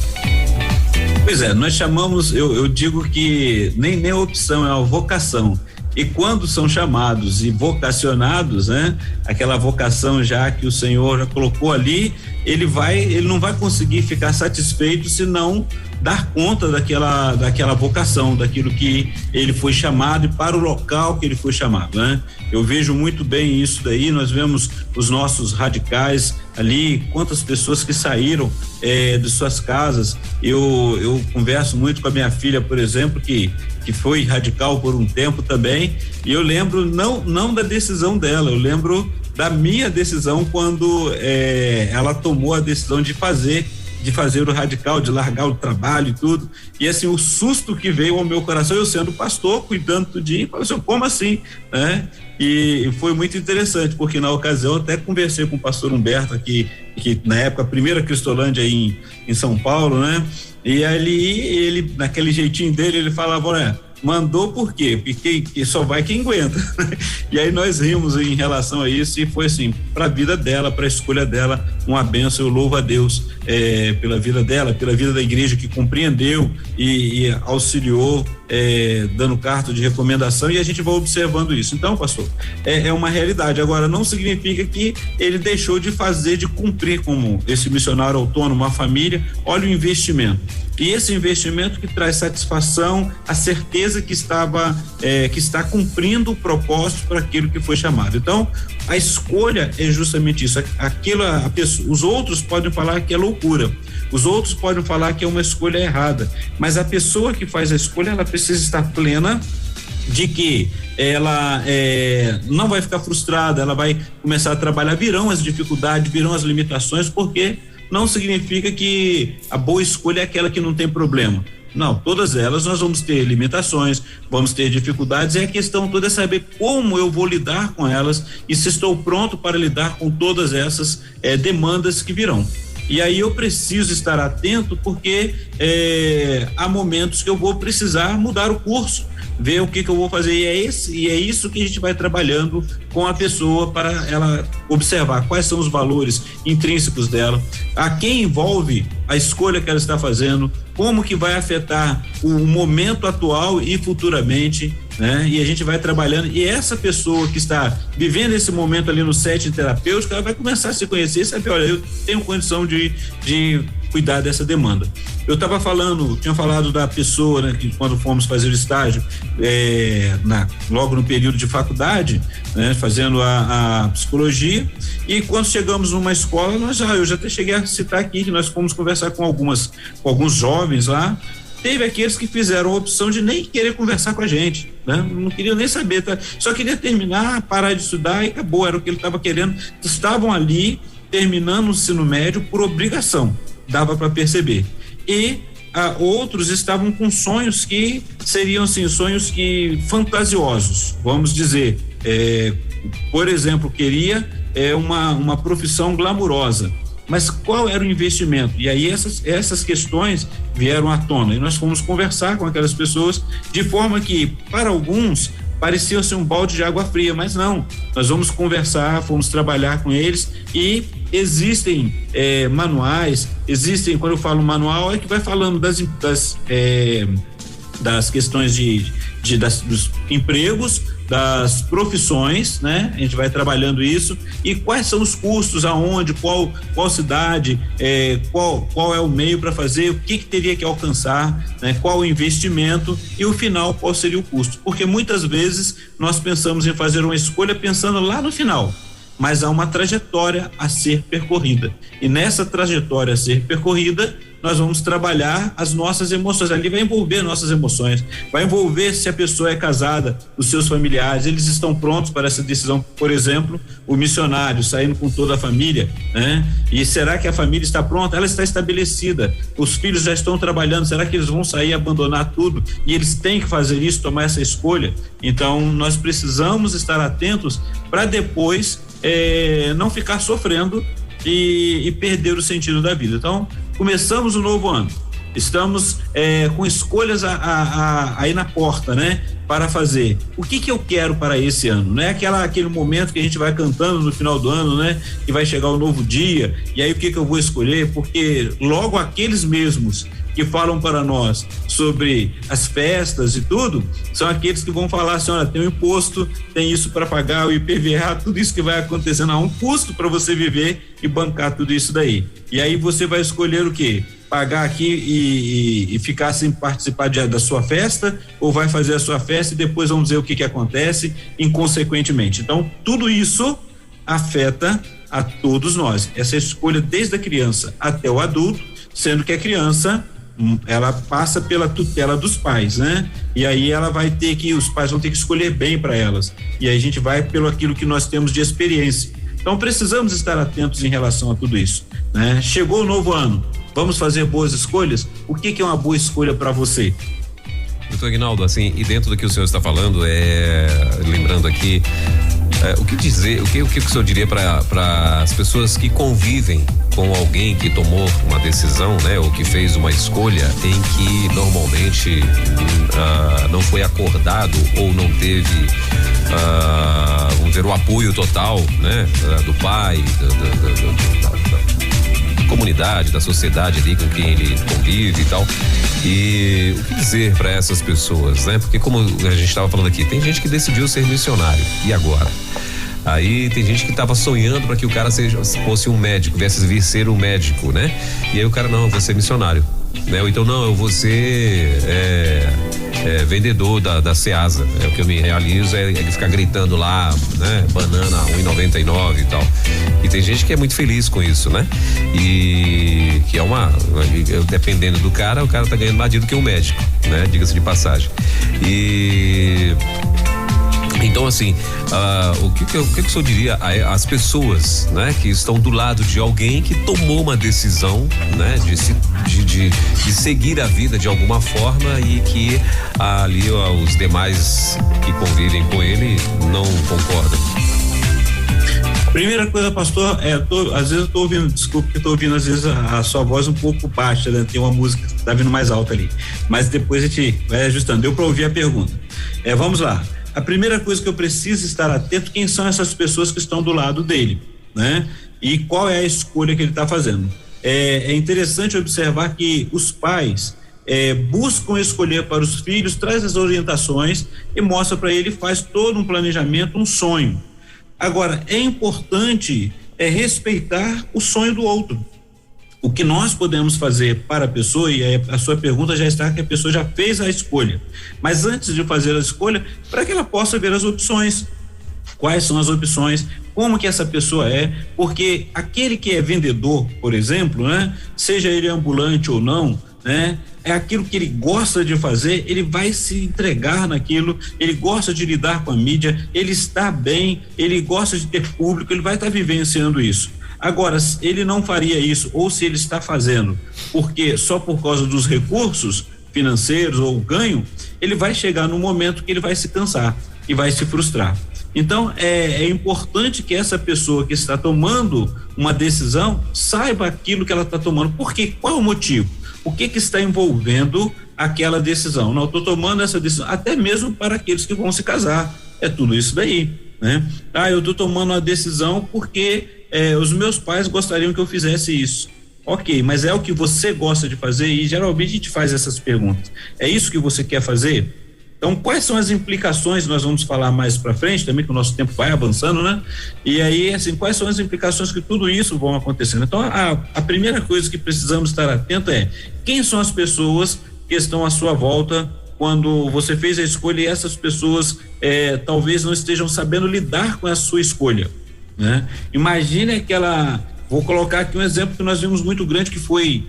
Pois é, nós chamamos, eu digo que nem opção, é uma vocação. E quando são chamados e vocacionados, né? Aquela vocação já que o Senhor já colocou ali, ele não vai conseguir ficar satisfeito se não dar conta daquela vocação, daquilo que ele foi chamado e para o local que ele foi chamado, né? Eu vejo muito bem isso daí. Nós vemos os nossos radicais ali, quantas pessoas que saíram de suas casas. Eu converso muito com a minha filha, por exemplo, que foi radical por um tempo também, e eu lembro não da decisão dela, eu lembro da minha decisão quando ela tomou a decisão de fazer o radical, de largar o trabalho e tudo, e assim, o susto que veio ao meu coração, eu sendo pastor, cuidando tudinho, falei assim, como assim, né? E foi muito interessante, porque na ocasião eu até conversei com o pastor Humberto aqui, que na época, a primeira Cristolândia aí em São Paulo, né? E ali, ele, naquele jeitinho dele, ele falava, olha, mandou por quê? Porque só vai quem aguenta. E aí nós rimos em relação a isso, e foi assim, para a vida dela, para a escolha dela, uma bênção. Eu louvo a Deus pela vida dela, pela vida da igreja que compreendeu e auxiliou, dando carta de recomendação, e a gente vai observando isso. Então, pastor, é uma realidade. Agora, não significa que ele deixou de fazer, de cumprir como esse missionário autônomo, uma família. Olha o investimento. E esse investimento que traz satisfação, a certeza que está cumprindo o propósito para aquilo que foi chamado. Então, a escolha é justamente isso. Os outros podem falar que é loucura, os outros podem falar que é uma escolha errada, mas a pessoa que faz a escolha, ela precisa estar plena de que ela não vai ficar frustrada, ela vai começar a trabalhar, virão as dificuldades, virão as limitações, porque não significa que a boa escolha é aquela que não tem problema. Não, todas elas nós vamos ter limitações, vamos ter dificuldades, e a questão toda é saber como eu vou lidar com elas e se estou pronto para lidar com todas essas demandas que virão. E aí eu preciso estar atento, porque há momentos que eu vou precisar mudar o curso, ver o que eu vou fazer, e é isso que a gente vai trabalhando com a pessoa, para ela observar quais são os valores intrínsecos dela, a quem envolve a escolha que ela está fazendo, como que vai afetar o momento atual e futuramente, né? E a gente vai trabalhando, e essa pessoa que está vivendo esse momento ali no setting terapêutico, ela vai começar a se conhecer e saber, olha, eu tenho condição de cuidar dessa demanda. Eu tinha falado da pessoa, né, que quando fomos fazer o estágio, logo no período de faculdade, né, fazendo a psicologia, e quando chegamos numa escola, eu já até cheguei a citar aqui que nós fomos conversar com alguns jovens lá. Teve aqueles que fizeram a opção de nem querer conversar com a gente, né? Não queriam nem saber, só queria terminar, parar de estudar e acabou, era o que ele estava querendo. Estavam ali terminando o ensino médio por obrigação, dava para perceber. E outros estavam com sonhos que seriam assim, sonhos que fantasiosos, vamos dizer, por exemplo, queria uma profissão glamurosa, mas qual era o investimento? E aí essas questões vieram à tona, e nós fomos conversar com aquelas pessoas, de forma que para alguns parecia ser um balde de água fria, mas não, nós vamos conversar, fomos trabalhar com eles, e existem manuais, quando eu falo manual, é que vai falando das questões dos empregos, das profissões, né? A gente vai trabalhando isso, e quais são os custos, aonde, qual cidade, qual é o meio para fazer, o que teria que alcançar, né? Qual o investimento, e o final, qual seria o custo, porque muitas vezes nós pensamos em fazer uma escolha pensando lá no final, mas há uma trajetória a ser percorrida, e nessa trajetória a ser percorrida nós vamos trabalhar as nossas emoções. Ali vai envolver nossas emoções, vai envolver se a pessoa é casada, os seus familiares, eles estão prontos para essa decisão. Por exemplo, o missionário saindo com toda a família, né? E será que a família está pronta? Ela está estabelecida, os filhos já estão trabalhando, será que eles vão sair e abandonar tudo? E eles têm que fazer isso, tomar essa escolha. Então nós precisamos estar atentos para depois não ficar sofrendo e perder o sentido da vida. Então, começamos o novo ano, estamos com escolhas aí na porta, né? Para fazer. O que eu quero para esse ano? Não é aquele momento que a gente vai cantando no final do ano, né? Que vai chegar o novo dia, e aí o que eu vou escolher? Porque logo aqueles mesmos que falam para nós sobre as festas e tudo, são aqueles que vão falar assim, olha, tem o imposto, tem isso para pagar, o IPVA, tudo isso que vai acontecendo, há um custo para você viver e bancar tudo isso daí. E aí você vai escolher o quê? Pagar aqui e ficar sem participar da sua festa, ou vai fazer a sua festa e depois vamos ver o que acontece inconsequentemente. Então, tudo isso afeta a todos nós. Essa escolha desde a criança até o adulto, sendo que a criança ela passa pela tutela dos pais, né? E aí ela vai ter que, os pais vão ter que escolher bem para elas. E aí a gente vai pelo aquilo que nós temos de experiência. Então precisamos estar atentos em relação a tudo isso, né? Chegou o novo ano, vamos fazer boas escolhas? O que é uma boa escolha para você? Doutor Aguinaldo, assim, e dentro do que o senhor está falando, lembrando aqui, o que dizer, o que o senhor diria para as pessoas que convivem com alguém que tomou uma decisão, né, ou que fez uma escolha em que normalmente não foi acordado ou não teve, vamos dizer, o apoio total, né, do pai, da comunidade, da sociedade ali com quem ele convive e tal. E o que dizer para essas pessoas, né? Porque como a gente estava falando aqui, tem gente que decidiu ser missionário. E agora? Aí tem gente que estava sonhando para que o cara fosse um médico, viesse vir ser um médico, né? E aí o cara, não, eu vou ser missionário, né? Ou então, não, eu vou ser vendedor da Ceasa. O que eu me realizo é ficar gritando lá, né? Banana 1,99 e tal. E tem gente que é muito feliz com isso, né? E que dependendo do cara, o cara tá ganhando mais dinheiro do que um médico, né? Diga-se de passagem. Então, assim, o que o senhor diria às pessoas, né, que estão do lado de alguém que tomou uma decisão, né, de seguir a vida de alguma forma e que ali os demais que convivem com ele não concordam? Primeira coisa, pastor, às vezes eu tô ouvindo, desculpa que eu tô ouvindo às vezes a sua voz um pouco baixa, né? Tem uma música que tá vindo mais alta ali, mas depois a gente vai ajustando. Deu para ouvir a pergunta. Vamos lá. A primeira coisa que eu preciso estar atento, quem são essas pessoas que estão do lado dele, né? E qual é a escolha que ele está fazendo. É interessante observar que os pais buscam escolher para os filhos, traz as orientações e mostra para ele, faz todo um planejamento, um sonho. Agora, é importante respeitar o sonho do outro. O que nós podemos fazer para a pessoa, e a sua pergunta já está que a pessoa já fez a escolha, mas antes de fazer a escolha, para que ela possa ver as opções, quais são as opções, como que essa pessoa porque aquele que é vendedor, por exemplo, né, seja ele ambulante ou não, né, é aquilo que ele gosta de fazer, ele vai se entregar naquilo, ele gosta de lidar com a mídia, ele está bem, ele gosta de ter público, ele vai estar vivenciando isso. Agora, ele não faria isso, ou se ele está fazendo porque só por causa dos recursos financeiros ou ganho, ele vai chegar num momento que ele vai se cansar e vai se frustrar. Então, é importante que essa pessoa que está tomando uma decisão saiba aquilo que ela está tomando. Por quê? Qual é o motivo? O que está envolvendo aquela decisão? Não, eu estou tomando essa decisão, até mesmo para aqueles que vão se casar. É tudo isso daí, né? Eu estou tomando uma decisão porque os meus pais gostariam que eu fizesse isso. Ok, mas é o que você gosta de fazer? E geralmente a gente faz essas perguntas. É isso que você quer fazer? Então, quais são as implicações? Nós vamos falar mais para frente também, que o nosso tempo vai avançando, né? E aí, assim, quais são as implicações que tudo isso vão acontecendo? Então, a primeira coisa que precisamos estar atento quem são as pessoas que estão à sua volta quando você fez a escolha e essas pessoas talvez não estejam sabendo lidar com a sua escolha, né? Imagine vou colocar aqui um exemplo que nós vimos muito grande, que foi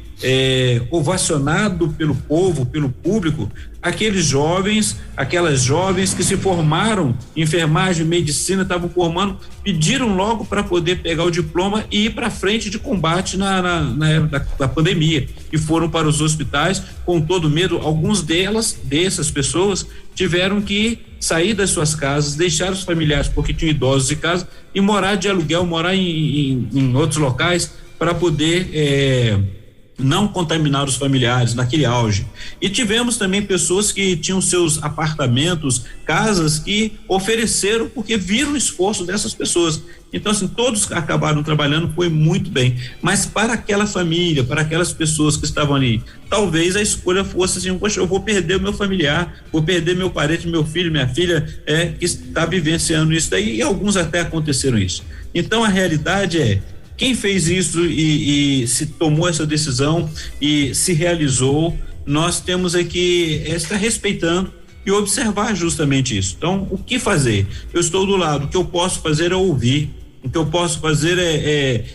ovacionado pelo povo, pelo público, aqueles jovens, aquelas jovens que se formaram em enfermagem, medicina, estavam formando, pediram logo para poder pegar o diploma e ir para frente de combate na época da pandemia, e foram para os hospitais com todo medo. Alguns dessas pessoas tiveram que sair das suas casas, deixar os familiares porque tinham idosos em casa e morar de aluguel, morar em outros locais para poder não contaminar os familiares naquele auge. E tivemos também pessoas que tinham seus apartamentos, casas que ofereceram porque viram o esforço dessas pessoas. Então, assim, todos acabaram trabalhando, foi muito bem. Mas para aquela família, para aquelas pessoas que estavam ali, talvez a escolha fosse assim: poxa, eu vou perder o meu familiar, vou perder meu parente, meu filho, minha filha, que está vivenciando isso daí, e alguns até aconteceram isso. Então, a realidade é: quem fez isso e se tomou essa decisão e se realizou, nós temos aqui estar respeitando e observar justamente isso. Então, o que fazer? Eu estou do lado, o que eu posso fazer é ouvir, o que eu posso fazer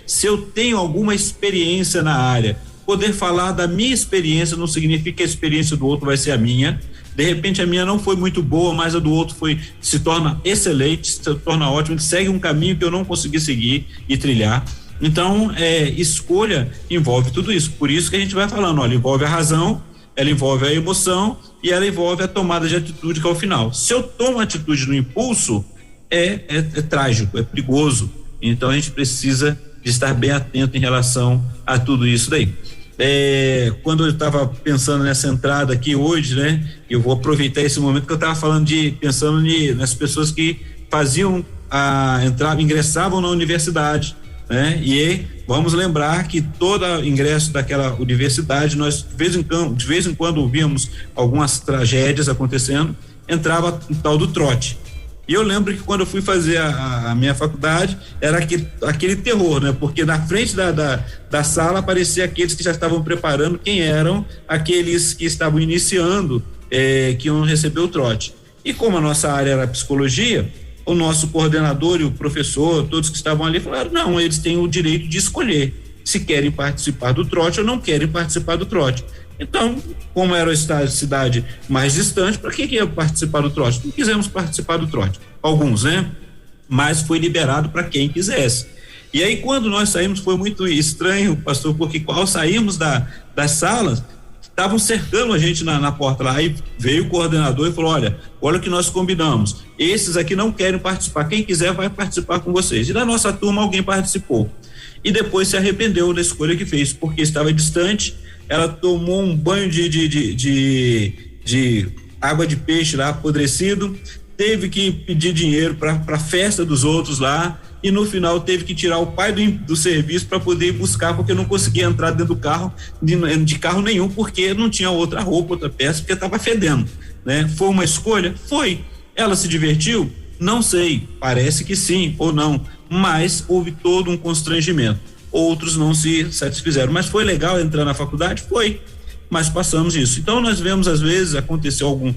se eu tenho alguma experiência na área, poder falar da minha experiência não significa que a experiência do outro vai ser a minha. De repente a minha não foi muito boa, mas a do outro se torna excelente, se torna ótima, segue um caminho que eu não consegui seguir e trilhar. Então, escolha envolve tudo isso. Por isso que a gente vai falando, olha, envolve a razão, ela envolve a emoção e ela envolve a tomada de atitude, que é o final. Se eu tomo atitude no impulso, é trágico, é perigoso. Então a gente precisa de estar bem atento em relação a tudo isso daí. Quando eu estava pensando nessa entrada aqui hoje, né, eu vou aproveitar esse momento que eu estava falando pensando nas pessoas que ingressavam na universidade, né? E vamos lembrar que todo ingresso daquela universidade, nós de vez em quando ouvíamos algumas tragédias acontecendo, entrava o tal do trote. E eu lembro que quando eu fui fazer a minha faculdade, era aquele terror, né? Porque na frente da sala aparecia aqueles que já estavam preparando, quem eram aqueles que estavam iniciando, que iam receber o trote. E como a nossa área era psicologia, o nosso coordenador e o professor, todos que estavam ali, falaram: não, eles têm o direito de escolher se querem participar do trote ou não querem participar do trote. Então, como era a cidade mais distante, para que ia participar do trote? Não quisemos participar do trote, alguns, né? Mas foi liberado para quem quisesse. E aí, quando nós saímos, foi muito estranho, pastor, porque ao saímos das salas, estavam cercando a gente na porta lá. Aí veio o coordenador e falou: olha o que nós combinamos, esses aqui não querem participar, quem quiser vai participar com vocês. E da nossa turma alguém participou e depois se arrependeu da escolha que fez, porque estava distante. Ela tomou um banho de água de peixe lá apodrecido, teve que pedir dinheiro para a festa dos outros lá, e no final teve que tirar o pai do serviço para poder ir buscar, porque não conseguia entrar dentro do carro, de carro nenhum, porque não tinha outra roupa, outra peça, porque estava fedendo, né? Foi uma escolha? Foi. Ela se divertiu? Não sei, parece que sim ou não, mas houve todo um constrangimento. Outros não se satisfizeram, mas foi legal entrar na faculdade? Foi, mas passamos isso. Então nós vemos, às vezes, aconteceu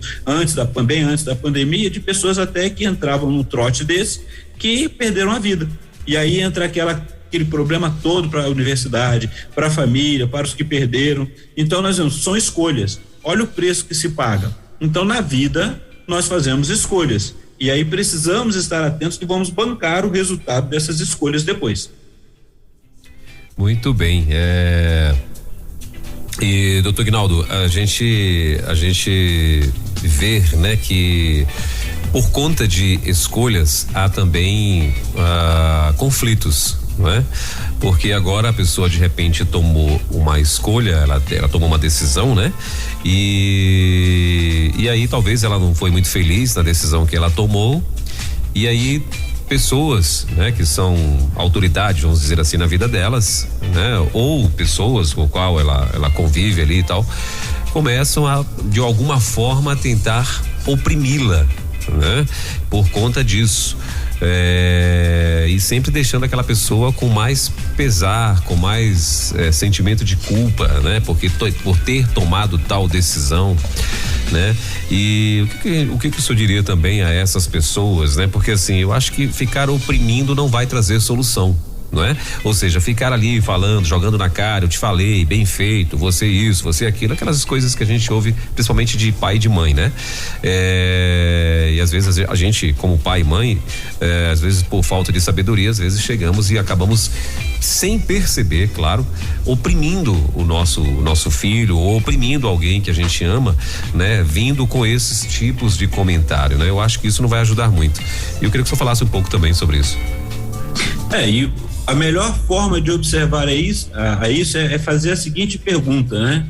bem antes da pandemia, de pessoas até que entravam num trote desse, que perderam a vida, e aí entra aquele problema todo para a universidade, para a família, para os que perderam. Então nós vemos, são escolhas, olha o preço que se paga. Então na vida nós fazemos escolhas, e aí precisamos estar atentos que vamos bancar o resultado dessas escolhas depois. Muito bem, e doutor Guinaldo, a gente vê, né, que por conta de escolhas há também conflitos, não é? Porque agora a pessoa de repente tomou uma escolha, ela tomou uma decisão, né? E aí talvez ela não foi muito feliz na decisão que ela tomou, e aí pessoas, né, que são autoridades, vamos dizer assim, na vida delas, né, ou pessoas com o qual ela convive ali e tal, começam a, de alguma forma, tentar oprimi-la, né, por conta disso. E sempre deixando aquela pessoa com mais pesar, com mais sentimento de culpa, né? Porque por ter tomado tal decisão, né? E o que o senhor diria também a essas pessoas, né? Porque assim, eu acho que ficar oprimindo não vai trazer solução, não é? Ou seja, ficar ali falando, jogando na cara: eu te falei, bem feito, você isso, você aquilo, aquelas coisas que a gente ouve principalmente de pai e de mãe, né? E às vezes a gente, como pai e mãe, às vezes por falta de sabedoria, às vezes chegamos e acabamos, sem perceber, claro, oprimindo o nosso filho, ou oprimindo alguém que a gente ama, né? Vindo com esses tipos de comentário, né? Eu acho que isso não vai ajudar muito. E eu queria que o senhor falasse um pouco também sobre isso. E A melhor forma de observar a isso é fazer a seguinte pergunta, né?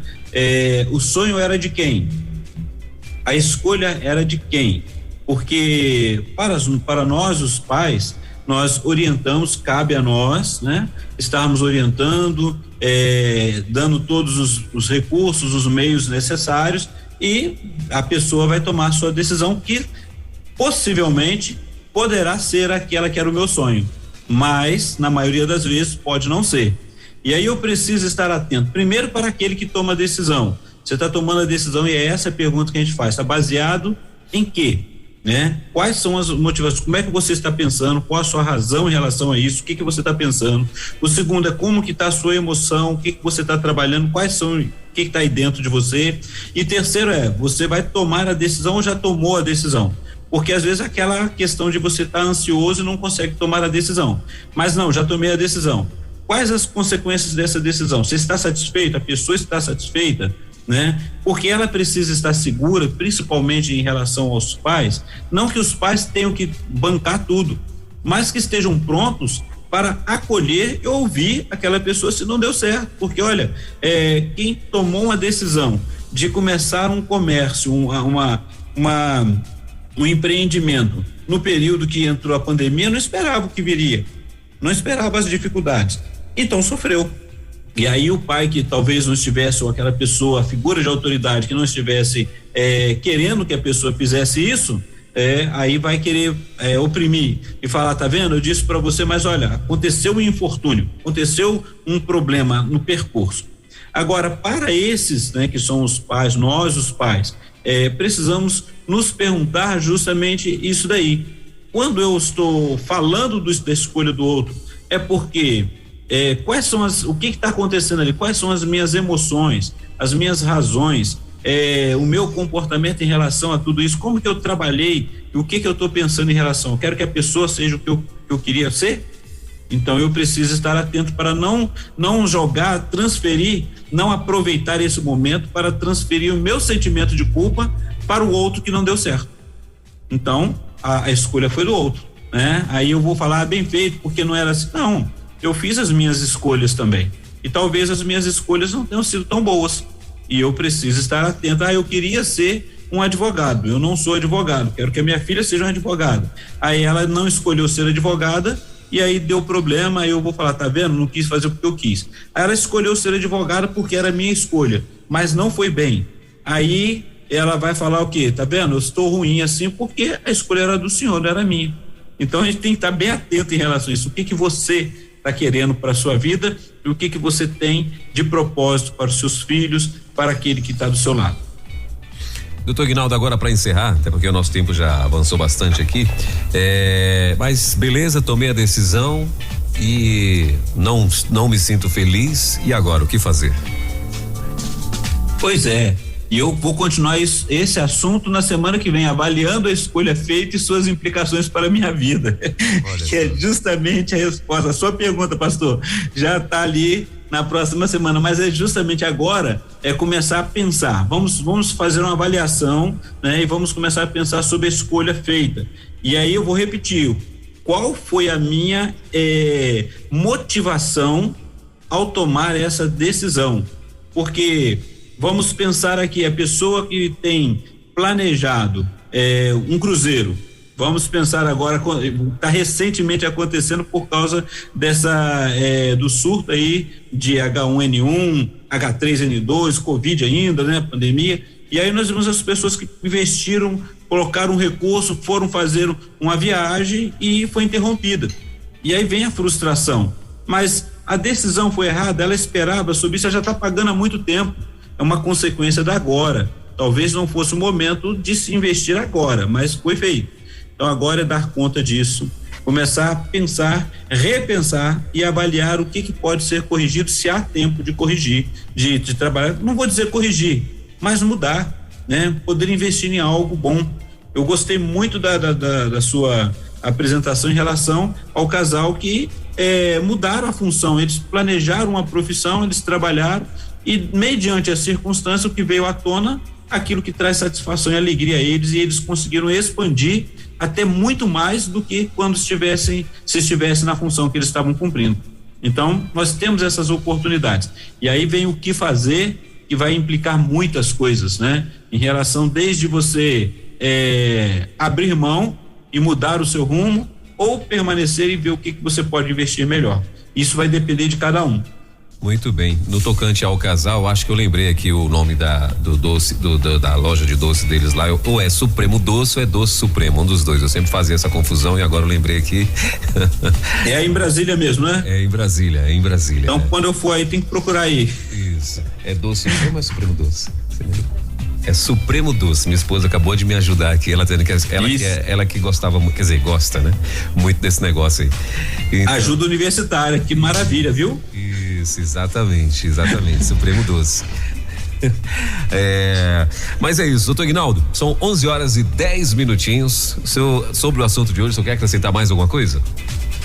O sonho era de quem? A escolha era de quem? Porque para nós, os pais, nós orientamos, cabe a nós, né? Estarmos orientando, dando todos os recursos, os meios necessários, e a pessoa vai tomar a sua decisão, que possivelmente poderá ser aquela que era o meu sonho, mas na maioria das vezes pode não ser. E aí eu preciso estar atento, primeiro, para aquele que toma a decisão. Você está tomando a decisão, e é essa a pergunta que a gente faz, está baseado em quê? Né? Quais são as motivações, como é que você está pensando, qual a sua razão em relação a isso, o que você está pensando. O segundo é como que está a sua emoção, o que você está trabalhando, quais são, o que está aí dentro de você. E terceiro você vai tomar a decisão ou já tomou a decisão, porque às vezes aquela questão de você estar ansioso e não consegue tomar a decisão, mas não, já tomei a decisão. Quais as consequências dessa decisão? Você está satisfeito? A pessoa está satisfeita? Né? Porque ela precisa estar segura, principalmente em relação aos pais, não que os pais tenham que bancar tudo, mas que estejam prontos para acolher e ouvir aquela pessoa se não deu certo, porque olha, quem tomou uma decisão de começar um comércio, um empreendimento no período que entrou a pandemia, não esperava o que viria, não esperava as dificuldades, então sofreu. E aí o pai que talvez não estivesse, ou aquela pessoa, a figura de autoridade que não estivesse querendo que a pessoa fizesse isso, aí vai querer oprimir e falar, tá vendo, eu disse para você, mas olha, aconteceu um infortúnio, aconteceu um problema no percurso. Agora, para esses, né, que são os pais, nós os pais, precisamos nos perguntar justamente isso daí. Quando eu estou falando da escolha do outro, é porque quais são o que está acontecendo ali, quais são as minhas emoções, as minhas razões, o meu comportamento em relação a tudo isso, como que eu trabalhei, e o que eu estou pensando em relação, eu quero que a pessoa seja o que eu queria ser, então eu preciso estar atento para não jogar, transferir, não aproveitar esse momento para transferir o meu sentimento de culpa para o outro que não deu certo. Então a escolha foi do outro, né? Aí eu vou falar, bem feito, porque não era assim, não. Eu fiz as minhas escolhas também, e talvez as minhas escolhas não tenham sido tão boas, e eu preciso estar atento. Eu queria ser um advogado, eu não sou advogado, quero que a minha filha seja uma advogada. Aí ela não escolheu ser advogada, e aí deu problema, aí eu vou falar, tá vendo, não quis fazer o que eu quis. Aí ela escolheu ser advogada porque era a minha escolha, mas não foi bem. Aí ela vai falar o quê? Tá vendo, eu estou ruim assim porque a escolha era do senhor, não era minha. Então a gente tem que estar bem atento em relação a isso. O que você está querendo para a sua vida e o que você tem de propósito para os seus filhos, para aquele que está do seu lado. Doutor Aguinaldo, agora para encerrar, até porque o nosso tempo já avançou bastante aqui, mas beleza, tomei a decisão e não me sinto feliz, e agora o que fazer? Pois é, e eu vou continuar esse assunto na semana que vem, avaliando a escolha feita e suas implicações para a minha vida. Que é justamente a resposta. A sua pergunta, pastor, já está ali na próxima semana, mas é justamente agora, começar a pensar. Vamos fazer uma avaliação, né? E vamos começar a pensar sobre a escolha feita. E aí eu vou repetir, qual foi a minha motivação ao tomar essa decisão? Porque vamos pensar aqui, a pessoa que tem planejado um cruzeiro, vamos pensar agora, está recentemente acontecendo por causa do surto aí de H1N1, H3N2, Covid ainda, né? Pandemia. E aí nós vimos as pessoas que investiram, colocaram um recurso, foram fazer uma viagem e foi interrompida. E aí vem a frustração. Mas a decisão foi errada, ela esperava sobre isso, ela já está pagando há muito tempo. É uma consequência da agora. Talvez não fosse o momento de se investir agora, mas foi feito. Então agora é dar conta disso, começar a pensar, repensar e avaliar o que pode ser corrigido, se há tempo de corrigir, de trabalhar, não vou dizer corrigir, mas mudar, né? Poder investir em algo bom. Eu gostei muito da sua apresentação em relação ao casal que mudaram a função, eles planejaram uma profissão, eles trabalharam e mediante a circunstância o que veio à tona, aquilo que traz satisfação e alegria a eles, e eles conseguiram expandir até muito mais do que quando se estivesse na função que eles estavam cumprindo. Então, nós temos essas oportunidades. E aí vem o que fazer, que vai implicar muitas coisas, né? Em relação desde você abrir mão e mudar o seu rumo, ou permanecer e ver o que você pode investir melhor. Isso vai depender de cada um. Muito bem. No tocante ao casal, acho que eu lembrei aqui o nome da loja de doce deles lá. Ou é Supremo Doce ou é Doce Supremo, um dos dois. Eu sempre fazia essa confusão e agora eu lembrei aqui. É em Brasília mesmo, né? É em Brasília. Então, quando eu for aí, tem que procurar aí. Isso. É Doce Supremo ou é Supremo Doce? Você lembra? É Supremo Doce. Minha esposa acabou de me ajudar aqui. Ela que gostava, quer dizer, gosta, né? Muito desse negócio aí. Então, ajuda universitária, que maravilha, viu? Isso, exatamente. Supremo Doce. Mas é isso, doutor Ignaldo, são 11h10. Sobre o assunto de hoje, você quer acrescentar mais alguma coisa?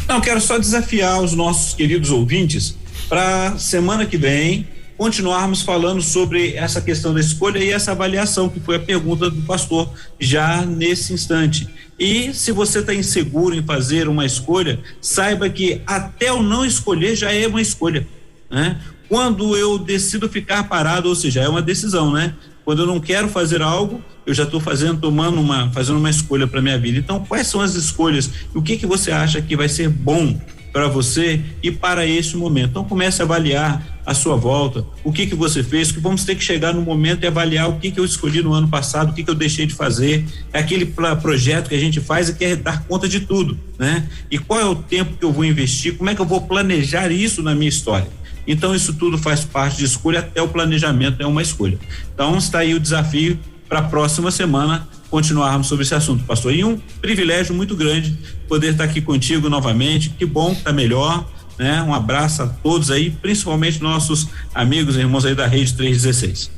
Não, quero só desafiar os nossos queridos ouvintes para semana que vem continuarmos falando sobre essa questão da escolha e essa avaliação, que foi a pergunta do pastor já nesse instante. E se você está inseguro em fazer uma escolha, saiba que até o não escolher já é uma escolha, né? Quando eu decido ficar parado, ou seja, é uma decisão, né? Quando eu não quero fazer algo, eu já estou fazendo uma escolha para minha vida. Então, quais são as escolhas? O que você acha que vai ser bom para você e para esse momento? Então, comece a avaliar a sua volta, o que você fez, que vamos ter que chegar no momento e avaliar o que eu escolhi no ano passado, o que eu deixei de fazer. É aquele projeto que a gente faz e quer dar conta de tudo, né? E qual é o tempo que eu vou investir, como é que eu vou planejar isso na minha história? Então, isso tudo faz parte de escolha, até o planejamento é uma escolha. Então, está aí o desafio para a próxima semana continuarmos sobre esse assunto, pastor. E um privilégio muito grande poder estar aqui contigo novamente. Que bom que está melhor, né? Um abraço a todos aí, principalmente nossos amigos e irmãos aí da Rede 316.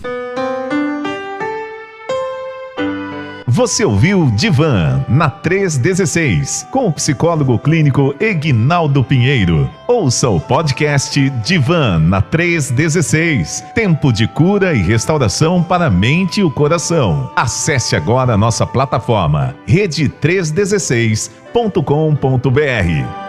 Você ouviu Divan na 316, com o psicólogo clínico Eguinaldo Pinheiro. Ouça o podcast Divan na 316, tempo de cura e restauração para a mente e o coração. Acesse agora a nossa plataforma rede316.com.br.